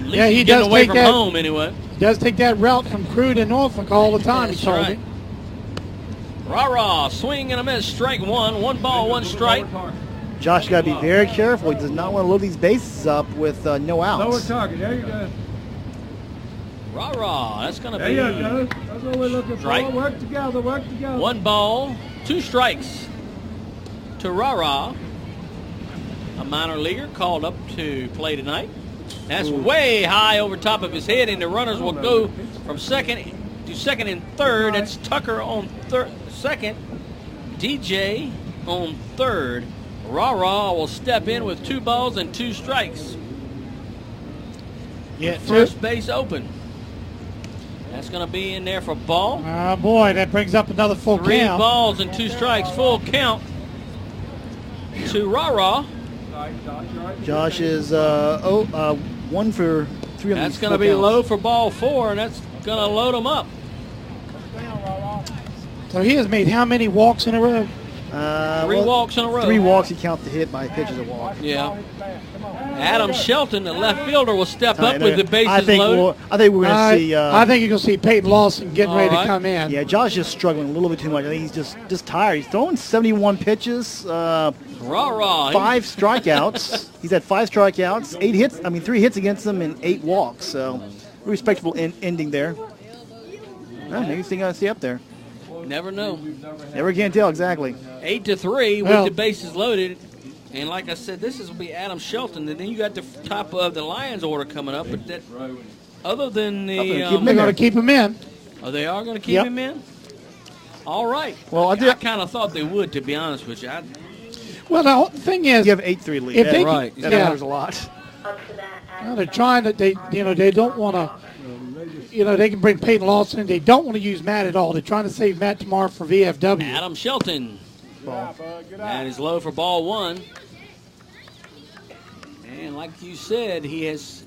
Yeah, he does away take from that, home anyway. Does take that route from Crew to Norfolk all the time, That's he told right. me. Rah-Rah, swing and a miss, strike 1. 1 ball, 1 strike. Josh got to be very careful. He does not want to load these bases up with no outs. Lower target. There you go. Rah-Rah, that's going to there be you go. That's what we're looking strike. for. Work together, work together. 1 ball, 2 strikes to Rah-Rah. A minor leaguer called up to play tonight. That's way high over top of his head, and the runners will go from second to second and third. That's Tucker on second, DJ on third. Rah-Rah will step in with 2 balls and 2 strikes. Yeah, first base open. That's going to be in there for ball. Oh, boy, that brings up another full 3 count. balls and 2 strikes, full count to Rah-Rah. Josh is 1 for 3 of That's going to be low for ball 4, and that's going to load him up. So he has made how many walks in a row? Three walks in a row. 3 walks, you count the hit by pitch as a walk. Yeah. Adam Shelton, the left fielder, will step up with the bases I think loaded. I think we're going to see. I think you're going to see Peyton Lawson getting ready to come in. Yeah, Josh is struggling a little bit too much. I think he's just tired. He's throwing 71 pitches. 5 strikeouts. He's had 5 strikeouts, 8 hits. 3 hits against him and 8 walks. So, respectable ending there. Maybe he's going to stay up there. Never know. Never can tell exactly. 8-3 with the bases loaded. And like I said, this will be Adam Shelton. And then you got the top of the Lions order coming up. But that, other than the... they're going to keep him in. Oh, they are going to keep him in? All right. Well, I kind of thought they would, to be honest with you. Well, the whole thing is... You have 8-3 lead. If they, right. That matters a lot. Well, they're trying to... They don't want to... they can bring Peyton Lawson in. They don't want to use Matt at all. They're trying to save Matt tomorrow for VFW. Adam Shelton. That is low for ball 1. And like you said, he has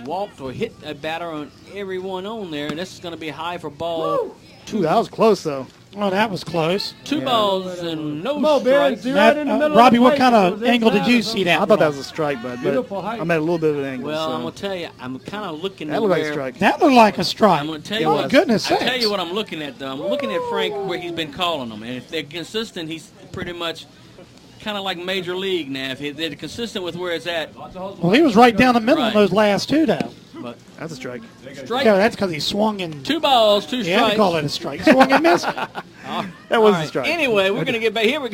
walked or hit a batter on everyone on there. And this is going to be high for ball 2. That was close, though. Oh, that was close. 2 balls and no strikes. Robbie, what kind of angle did you see that? I thought that was a strike, but I'm at a little bit of an angle. Well, so. I'm going to tell you, I'm kind of looking that at looked where... like a strike. That looked like a strike. I'm going to tell you what. Goodness sakes. I'll tell you what I'm looking at, though. I'm looking at Frank where he's been calling them. And if they're consistent, he's pretty much kind of like Major League now. If they're consistent with where it's at. Well, he was right down the middle in those last 2, though. But that's a strike. Strike. Yeah, that's because he swung in. 2 balls, 2 strikes. Yeah, I call it a strike. Swung and missed. That was a strike. Anyway, we're going to get back here.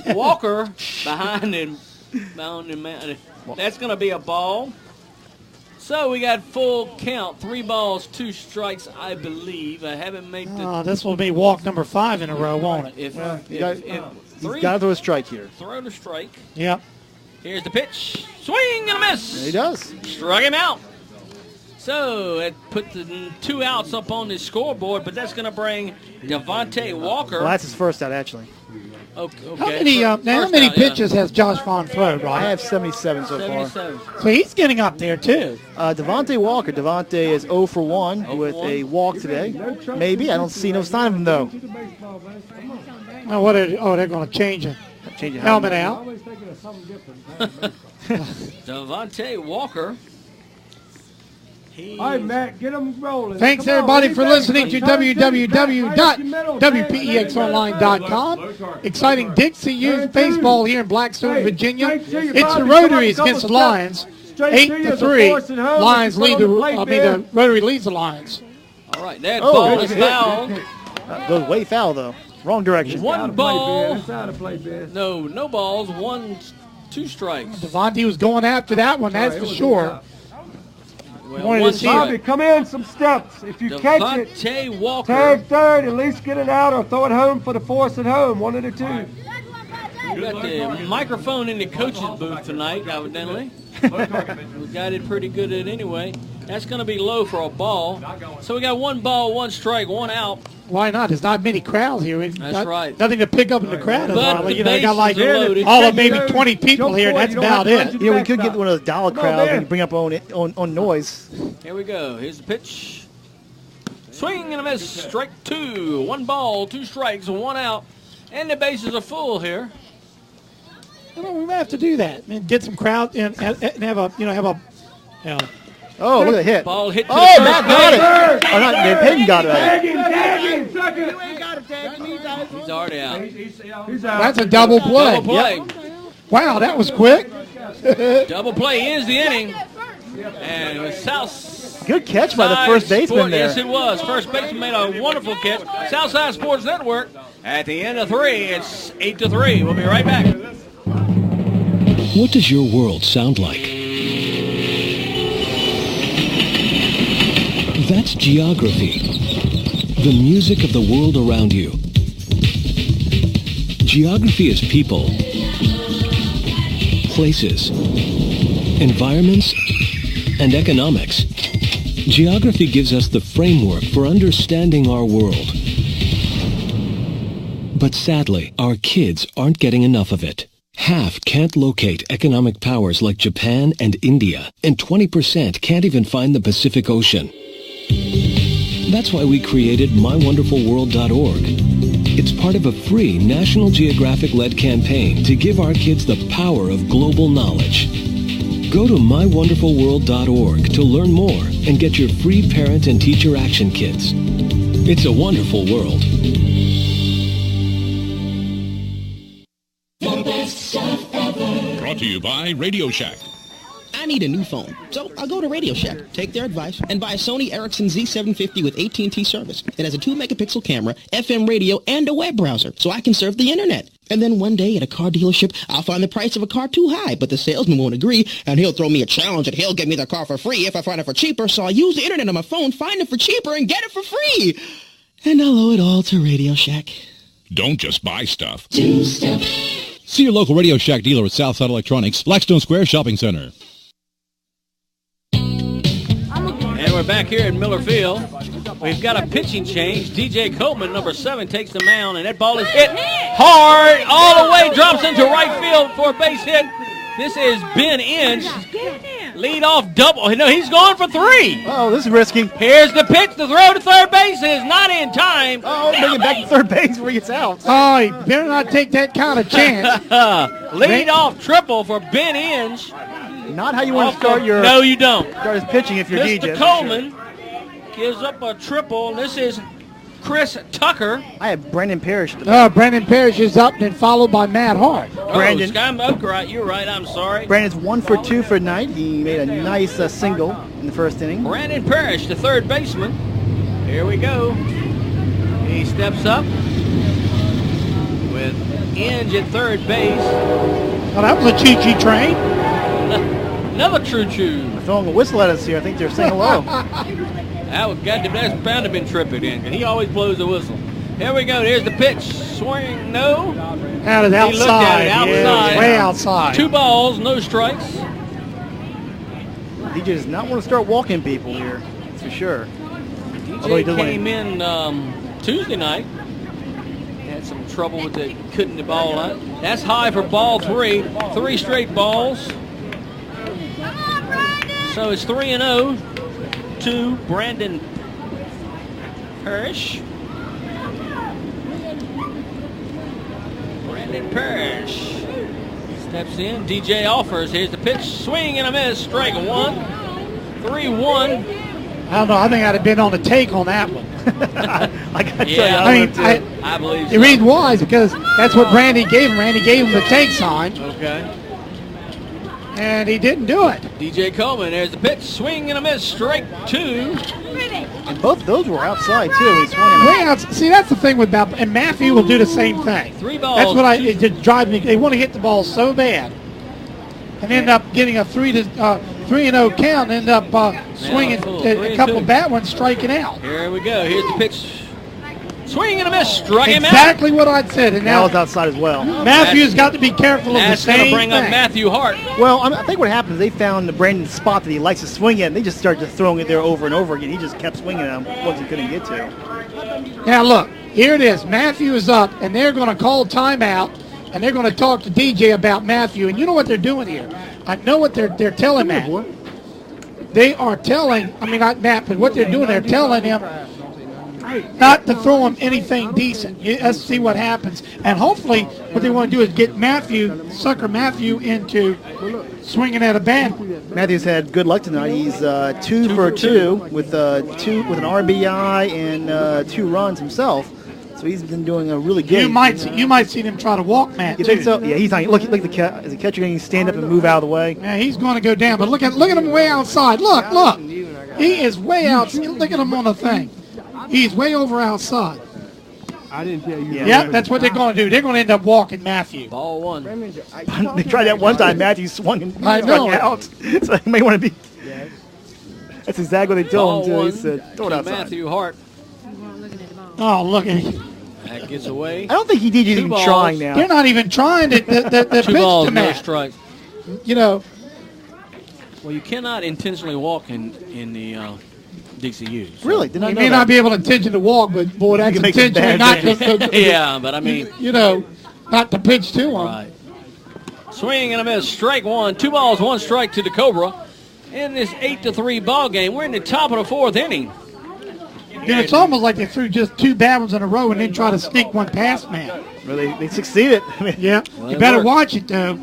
Walker behind him. That's going to be a ball. So we got full count. 3 balls, 2 strikes, I believe. I haven't made the... this will be walk number 5 in a row, won't it? He's got to throw a strike here. Throw the strike. Yep. Here's the pitch. Swing and a miss. He does. Struck him out. So it put the 2 outs up on the scoreboard, but that's going to bring Devontae Walker. Well, that's his first out, actually. Okay. How many pitches has Josh Vaughn thrown, right? I have 77 so 77. far. So he's getting up there, too. Devontae Walker. Devontae is 0 for 1 with a walk today. Maybe. I don't see no sign of him, though. Oh, they're going to change it. Helmet out. Devontae Walker. All right, Matt, get them rolling. Thanks, everybody, for listening to www.wpexonline.com. Exciting Dixie Youth Baseball here in Blackstone, Virginia. It's the Rotaries against the Lions. 8-3. Lions lead the Rotary leads the Lions. All right, that ball is foul. Goes way foul, though. Wrong direction. 1 ball. No balls. 2 strikes. Devontae was going after that one, that's for sure. Well, Bobby, come in some steps. If you catch it, Devontae Walker. tag third, at least get it out or throw it home for the force at home. 1 of the 2. We got the microphone in the coach's booth tonight, evidently. We got it pretty good at anyway. That's going to be low for a ball. So we got 1 ball, 1 strike, 1 out. Why not? There's not many crowds here. That's right. Nothing to pick up in the crowd. But the they got like loaded. all of maybe 20 people here, and that's about it. You know, we could get one of those dollar crowds and bring up on noise. Here we go. Here's the pitch. Swing and a miss. Strike 2. 1 ball, 2 strikes, 1 out. And the bases are full here. We might have to do that. Get some crowd and have a. Oh, look at the hit. Ball hit to the first Matt got it. Oh, not Peyton got it. He's already out. That's a double play. Double play. Yep. Wow, that was quick. Double play is the inning. And it was South. Good catch by the first baseman there. Yes, it was. First baseman made a wonderful catch. Southside Sports Network. At the end of 3, it's 8-3. We'll be right back. What does your world sound like? That's geography. The music of the world around you. Geography is people, places, environments, and economics. Geography gives us the framework for understanding our world. But sadly, our kids aren't getting enough of it. Half can't locate economic powers like Japan and India, and 20% can't even find the Pacific Ocean. That's why we created MyWonderfulWorld.org. It's part of a free National Geographic-led campaign to give our kids the power of global knowledge. Go to mywonderfulworld.org to learn more and get your free parent and teacher action kits. It's a wonderful world. The best stuff ever. Brought to you by Radio Shack. I need a new phone, so I'll go to Radio Shack, take their advice, and buy a Sony Ericsson Z750 with AT&T service. It has a 2-megapixel camera, FM radio, and a web browser, so I can surf the internet. And then one day at a car dealership, I'll find the price of a car too high, but the salesman won't agree, and he'll throw me a challenge and he'll give me the car for free if I find it for cheaper, so I'll use the internet on my phone, find it for cheaper, and get it for free. And I'll owe it all to Radio Shack. Don't just buy stuff. Do stuff. See your local Radio Shack dealer at Southside Electronics, Blackstone Square Shopping Center. And we're back here in Miller Field. We've got a pitching change. DJ Coleman, number 7, takes the mound, and that ball is hit hard all the way, drops into right field for a base hit. This is Ben Inge. Lead off double. No, he's going for 3. Oh, this is risky. Here's the pitch. The throw to third base is not in time. Oh, bring it back to third base where he gets out. Oh, he better not take that kind of chance. Lead off triple for Ben Inge. Not how you want to start your... No, you don't. Start his pitching if you're DJ. Mr. Coleman gives up a triple, and this is Chris Tucker. I have Brandon Parrish. Brandon Parrish is up and followed by Matt Hart. Brandon. Right, you're right, I'm sorry. Brandon's 1 for 2 for tonight. He made a nice single in the first inning. Brandon Parrish, the third baseman. Here we go. He steps up with Inge at third base. Oh, that was a choo-choo train. Another choo-choo. They're throwing a whistle at us here. I think they're saying hello. That's bound to have been tripping in. He always blows the whistle. Here we go. Here's the pitch. Swing, no. Out of outside. He looked at it outside. Yeah, way outside. 2 balls, no strikes. DJ does not want to start walking people here. That's for sure. DJ came in Tuesday night. Had some trouble with cutting the ball out. That's high for ball 3. 3 straight balls. So it's 3-0 to Brandon Parrish. Brandon Parrish steps in. DJ offers. Here's the pitch. Swing and a miss. Strike 1. 3-1. I don't know. I think I'd have been on the take on that one. I got to I believe so. The reason why is because that's what Randy gave him. Randy gave him the take sign. Okay. And he didn't do it. DJ Coleman, there's the pitch. Swing and a miss. Strike 2. And both those were outside, too. He swung way out. See, that's the thing with Bell. And Matthew will do the same thing. 3 balls. That's what it just drives me. They want to hit the ball so bad. And end up getting a 3-0 count. End up swinging a couple of bad ones, striking out. Here we go. Here's the pitch. Swing and a miss. Struck him out. Exactly what I'd said. And now it's outside as well. Matthew's got to be careful of the same That's going to bring thing. up Matthew Hart. Well, I think what happened is they found the Brandon spot that he likes to swing at, and they just started just throwing it there over and over again. He just kept swinging at him once he couldn't get to. Now, look. Here it is. Matthew is up, and they're going to call timeout, and they're going to talk to DJ about Matthew. And you know what they're doing here? I know what they're telling Matt. They are telling, not Matt, but what they're doing, they're telling him not to throw him anything decent. Let's see what happens. And hopefully what they want to do is get sucker Matthew into swinging at a bat. Matthew's had good luck tonight. He's 2 for 2 with an RBI and 2 runs himself. So he's been doing a really good. You might see them try to walk Matt. You think so? Yeah, he's not. Look at the catcher. Is the catcher going to stand up and move out of the way? Yeah, he's going to go down. But look at him way outside. Look. He is way outside. Look at him on the thing. He's way over outside. I didn't tell you. Yeah, that's what they're going to do. They're going to end up walking Matthew. Ball 1. They tried that one time. Matthew swung and struck out. So he may want to be. That's exactly what they told him to. He said, throw it outside. Matthew Hart. Oh, look at him. That gets away. I don't think he did even trying now. They're not even trying to pitch Two balls, to Matt. no strike. Well, you cannot intentionally walk in the Dixie U. So. Really? You may not be able to intentionally walk, but boy, that's intentionally not to. Yeah, but I mean, not to pitch to him. Right. Swing and a miss. Strike 1. 2 balls, 1 strike to the Cobra. In this 8-3 ball game, we're in the top of the 4th inning. It's almost like they threw just 2 bad ones in a row and then try to sneak one past man. Well, they succeeded. Yeah. Well, You better worked. watch it, though.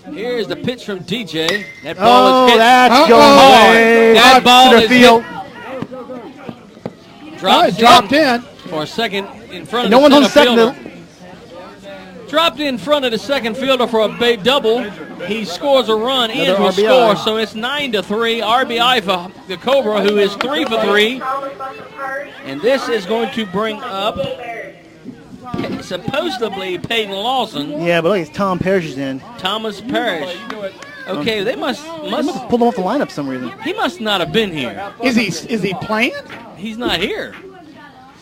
Here's the pitch from DJ. That ball is hit that's going hard. way That up ball to the is field. Dropped in for a second in front of No the one's on center second. fielder. Dropped in front of the second fielder for a big double. He scores a run, Another ends will RBI. score, so it's 9-3. RBI for the Cobra, who is 3 for 3. And this is going to bring up supposedly Peyton Lawson. Yeah, but look, it's Tom Parrish is in. Thomas Parrish. Okay, they must pull him off the lineup for some reason. He must not have been here. Is he playing? He's not here.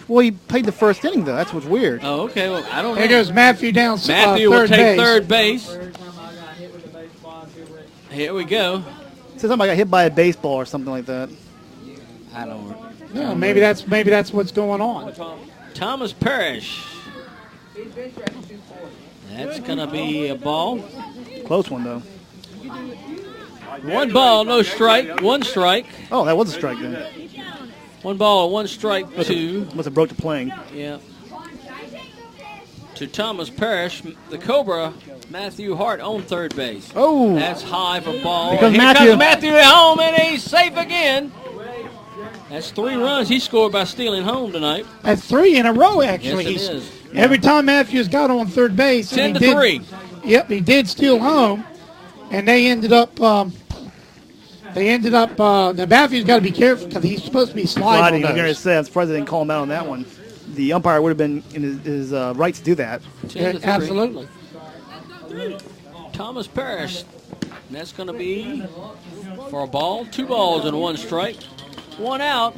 Well, he played the first inning, though. That's what's weird. Oh, okay. Well, I don't know. There goes Matthew down Matthew will third take base. third base. Here we go. Says somebody got hit by a baseball or something like that. I don't. Yeah, maybe that's what's going on. Thomas Parrish. That's gonna be a ball. Close one though. 1 ball, no strike. 1 strike. Oh, that was a strike then. 1 ball, 1 strike Must have broke the playing. Yeah. To Thomas Parrish, the Cobra, Matthew Hart on third base. Oh. That's high for ball. Here comes Here Matthew. comes Matthew at home, and he's safe again. That's 3 runs he scored by stealing home tonight. That's 3 in a row, actually. Yes, it is. Every time Matthews got on third base. 10-3. Yep, he did steal home, and they ended up. Now Matthews got to be careful because he's supposed to be sliding. I was going to say, I'm surprised they didn't call him out on that one. The umpire would have been in his right to do that. Yeah, absolutely. Thomas Parrish. That's going to be for a ball. 2 balls and 1 strike. 1 out.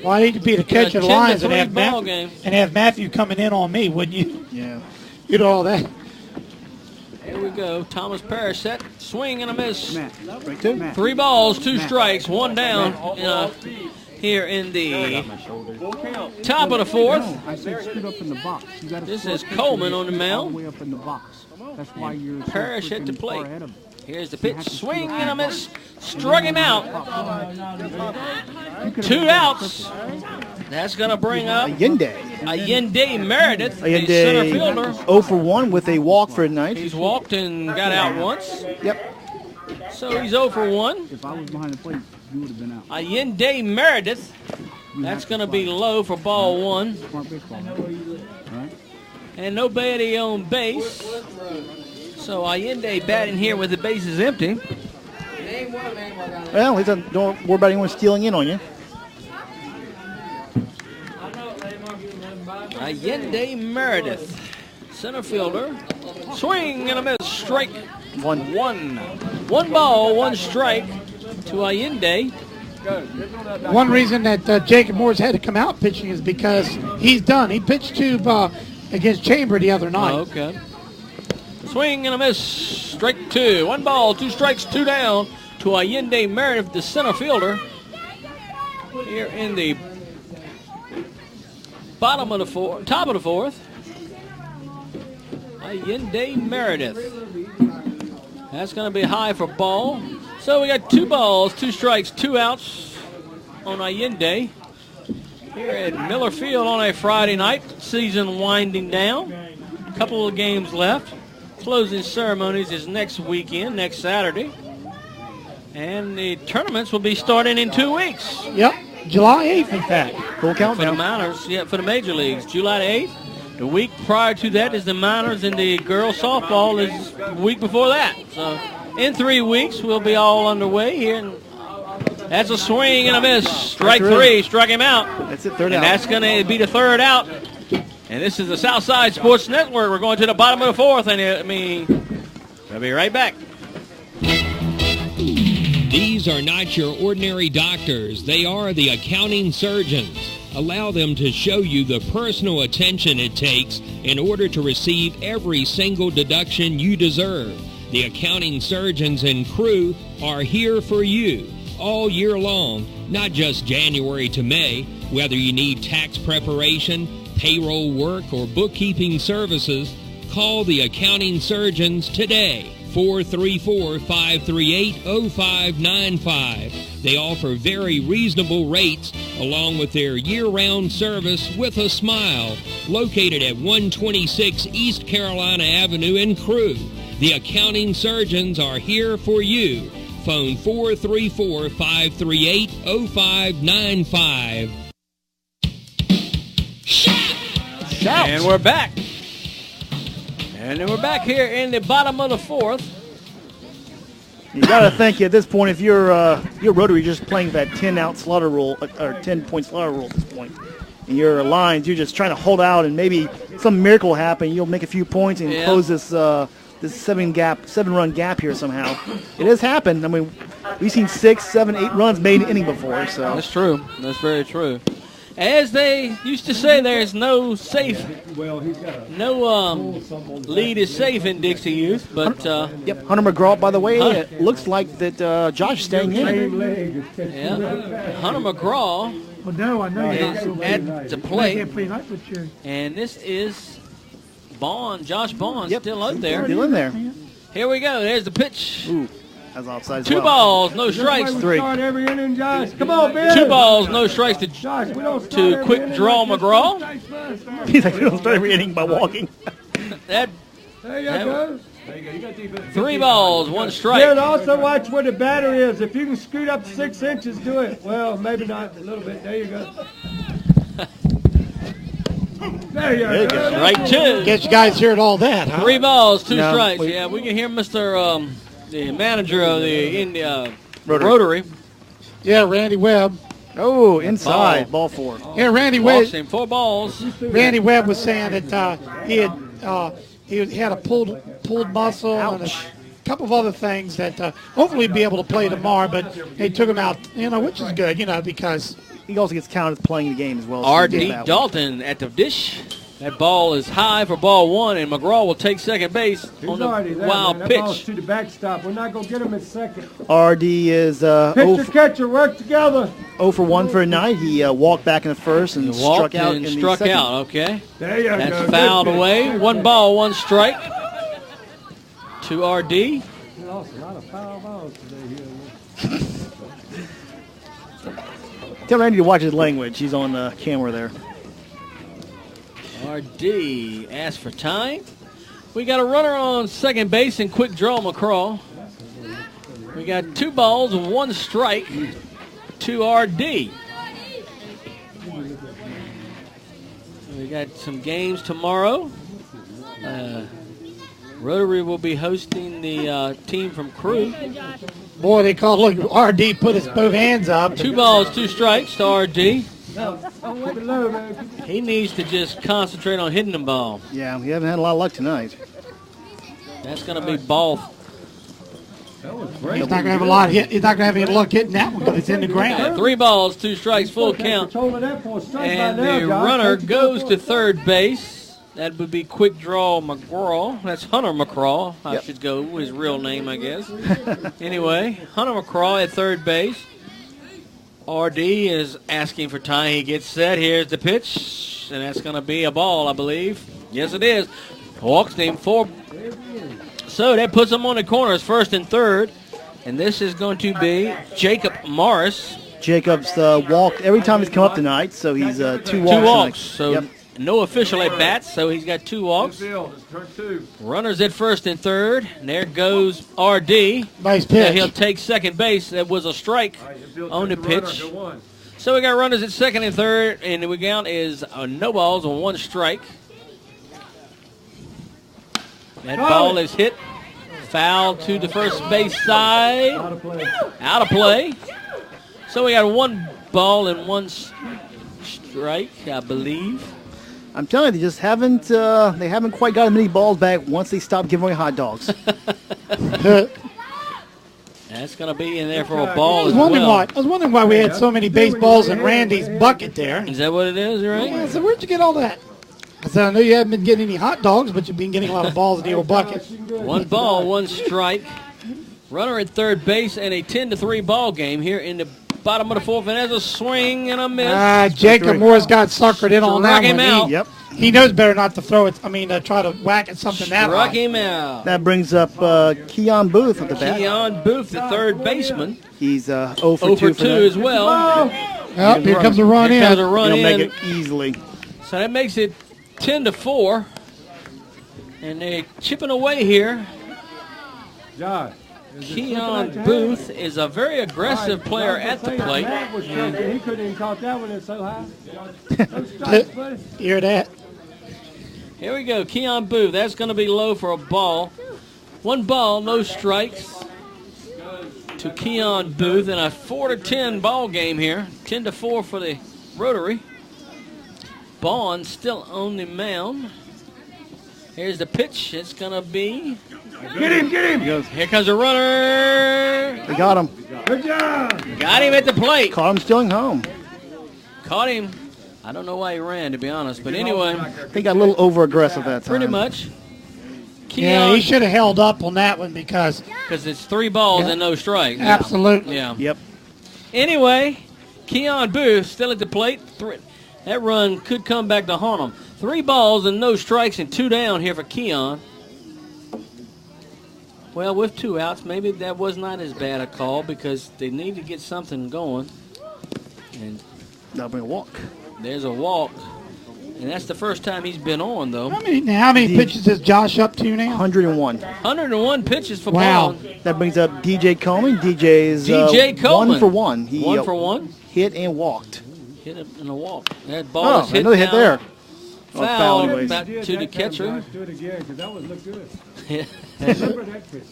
Well, I need to be the catcher of the 10-3 Lions and ball game. have Matthew coming in on me, wouldn't you? Yeah. You know all that. Here we go. Thomas Parrish set. Swing and a miss. Strike 2. 3 balls, 2 strikes, 1 down. Here in the top of the 4th. I said scoot up in the box. You gotta This slow is it Coleman on the all mound. the way up in the box. That's why you're so Parrish at the freaking plate. far ahead of him. Here's the pitch. Swing and a miss. Struck him out. 2 outs. That's going to bring up Allende Meredith, the center fielder. 0 for 1 with a walk for tonight. He's walked and got out once. Yep. So he's 0 for 1. If I was behind the plate, you would have been out. Allende Meredith. That's going to be low for ball 1. Smart baseball. Right? And nobody on base. So Allende batting here with the bases empty. Well, at least don't worry about anyone stealing in on you. Allende Meredith, center fielder. Swing and a miss. Strike. 1. 1 ball, 1 strike to Allende. One reason that Jacob Moore's had to come out pitching is because he's done. He pitched against Chamber the other night. Oh, okay. Swing and a miss. Strike 2. 1 ball, 2 strikes, 2 down to Allende Meredith, the center fielder. Here in the top of the 4th. Allende Meredith. That's going to be high for ball. So we got 2 balls, 2 strikes, 2 outs on Allende. Here at Miller Field on a Friday night. Season winding down. A couple of games left. Closing ceremonies is next weekend, next Saturday. And the tournaments will be starting in 2 weeks. Yep, July 8th, in fact. Full count For the minors, yeah, for the major leagues. July 8th. The week prior to that is the minors, and the girls softball is the week before that. So in 3 weeks, we'll be all underway here. And that's a swing and a miss. Strike 3, struck him out. That's it, 3rd out. And that's going to be the 3rd out. And this is the Southside Sports Network. We're going to the bottom of the 4th, and we'll be right back. These are not your ordinary doctors. They are the accounting surgeons. Allow them to show you the personal attention it takes in order to receive every single deduction you deserve. The accounting surgeons and crew are here for you all year long, not just January to May. Whether you need tax preparation, payroll work, or bookkeeping services, call the accounting surgeons today. 434-538-0595. They offer very reasonable rates along with their year-round service with a smile. Located at 126 East Carolina Avenue in Crewe, the accounting surgeons are here for you. Phone 434-538-0595. Shout! And we're back. And then we're back here in the bottom of the fourth. You got to think at this point, if you're Rotary, you're just playing that 10-out slaughter rule or 10-point slaughter rule at this point. And your Lions, you're just trying to hold out, and maybe some miracle will happen. You'll make a few points and close this this seven-run gap here somehow. It has happened. I mean, we've seen 6, 7, 8 runs made in an inning before. So that's true. That's very true. As they used to say, there's no safe, lead is safe in Dixie Youth. But yep, Hunter McGraw, by the way, it looks like that Josh is staying in. Yeah, Hunter McGraw Well, no, I know is at the plate. Night with you. And this is Bond, Josh Bond, still out there. Still in there. Here we go. There's the pitch. Ooh, that's offside as 2 well. balls, no strikes. 3. Start every inning, Josh. Come on, Ben. 2 balls, no strikes to Josh, we don't start every quick inning draw like this. McGraw. He's like, we don't start every inning by walking. That There you go. 3 balls, 1 strike. Ben, also watch where the batter is. If you can scoot up 6 inches, do it. Well, maybe not a little bit. There you go. There you go. Strike 2. Guess you guys heard all that, huh? 3 balls, 2 No, strikes. we Yeah, we can hear Mr. The manager of the Rotary. Yeah, Randy Webb. Oh, inside, ball 4. Yeah, Randy Walks Webb. him 4 balls. Randy Webb was saying that he had a pulled muscle and a couple of other things that hopefully he'll be able to play tomorrow. But they took him out, which is good, because He also gets counted as playing the game as well. R.D. Dalton at the dish. That ball is high for ball 1, and McGraw will take second base on the wild That pitch. ball's to the backstop. We're not going to get him at second. R.D. is Pitcher, catcher, work together. 0 for 1 for a night. He walked back in the first and struck out in the second. Okay. There you go. That's fouled away. 1 ball, 1 strike to R.D. He lost a lot of foul balls today here. Tell Randy to watch his language. He's on the camera there. R.D. asked for time. We got a runner on second base and quick draw McCraw. We got 2 balls, 1 strike to R.D. We got some games tomorrow. Rotary will be hosting the team from Crewe. boy, they call look. RD put his both hands up. 2 balls, 2 strikes to RD. He needs to just concentrate on hitting the ball. Yeah, we haven't had a lot of luck tonight. That's going to be ball. He's not going to have a lot. He's not going to have any luck hitting that one because it's in the ground. 3 balls, 2 strikes, full count. And the runner goes to third base. That would be quick draw McGraw. That's Hunter McCraw. I should go his real name, I guess. Anyway, Hunter McCraw at third base. RD is asking for time. He gets set. Here's the pitch, and that's going to be a ball, I believe. Yes, it is. Walks him 4. So that puts him on the corners, first and third. And this is going to be Jacob Morris. Jacob's walked every time he's come up tonight, so he's 2 walks. 2 walks. So no official at bats, so he's got 2 walks. Runners at first and third. And there goes RD. Nice pitch. He'll take second base. That was a strike on the pitch. So we got runners at second and third, and the count is no balls and 1 strike. That ball is hit. Foul to the first base side. Out of play. So we got 1 ball and 1 strike, I believe. I'm telling you, they just haven't. They haven't quite got many balls back once they stopped giving away hot dogs. That's going to be in there for a ball I was wondering why we had so many baseballs in Randy's bucket there. Is that what it is, right? Yeah, so where'd you get all that? I said, I know you haven't been getting any hot dogs, but you've been getting a lot of balls in the old bucket. 1 ball, 1 strike. Runner at third base and a 10-3 ball game here in the bottom of the fourth. And there's a swing and a miss. Jacob Moore's got suckered in on that Struck him one. out. Yep. He knows better not to throw it. I mean, try to whack at something that high. Struck him out. That brings up Keon Booth at the bat. Keon Booth, the third baseman. He's 0 for 2 for as well. Oh, here comes a run in. Here comes a run He'll in. make it easily. So that makes it 10-4. And they're chipping away here. Josh. Keon Booth is a very aggressive player at the plate. He couldn't even caught that one. It's so high. No strikes, buddy. Hear that? Here we go. Keon Booth. That's going to be low for a ball. 1 ball, no strikes to Keon Booth in a 4-10 ball game here. 10-4 for the Rotary. Bond still on the mound. Here's the pitch. It's going to be... Get him, get him. Here comes a runner. They got him. Good job. Got him at the plate. Caught him stealing home. Caught him. I don't know why he ran, to be honest. But anyway. They got a little over-aggressive that time. Pretty much. Yeah, he should have held up on that one because it's 3 balls and no strikes. Absolutely. Yeah. Yep. Anyway, Keon Booth still at the plate. That run could come back to haunt him. 3 balls and no strikes and 2 down here for Keon. Well, with 2 outs, maybe that was not as bad a call because they need to get something going. And that'll bring a walk. There's a walk. And that's the first time he's been on, though. How many pitches is Josh up to now? 101. 101 pitches for Wow. Bond. That brings up DJ Coleman. DJ's DJ Coleman. 1 for 1. He 1 for 1. Hit and walked. Hit it in a walk. That ball is hit another hit down. there. Foul anyways. back to the catcher. Do it again, because that one looked good. Yeah. Remember that pitch.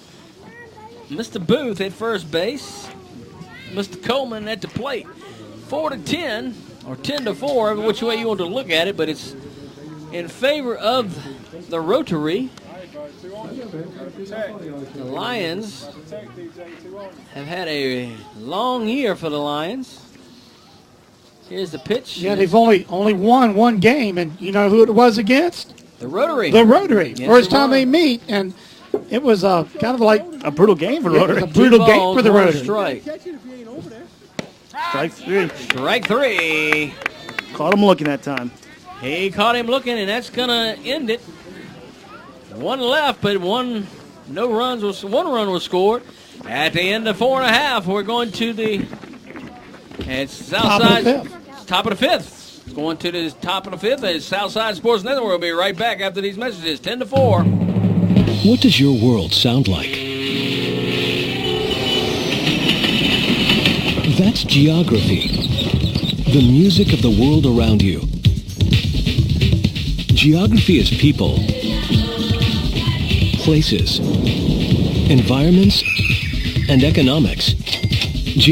Mr. Booth at first base. Mr. Coleman at the plate. 4-10 or 10-4, which way you want to look at it, but it's in favor of the Rotary. The Lions have had a long year for the Lions. Here's the pitch. Yeah, they've only won 1 game, and you know who it was against? The Rotary. The Rotary. Yes, First they time won. they meet, and it was kind of like a brutal game for it was Rotary. a brutal 2 game balls, for the 1 Rotary. strike. Strike 3. Strike 3. Caught him looking that time. He caught him looking, and that's going to end it. 1 left, but 1 run was scored. At the end of 4.5, we're going to the Southside top of the 5th. Going to the top of the 5th at Southside Sports Network. We'll be right back after these messages. 10-4. What does your world sound like? That's geography. The music of the world around you. Geography is people, places, environments, and economics.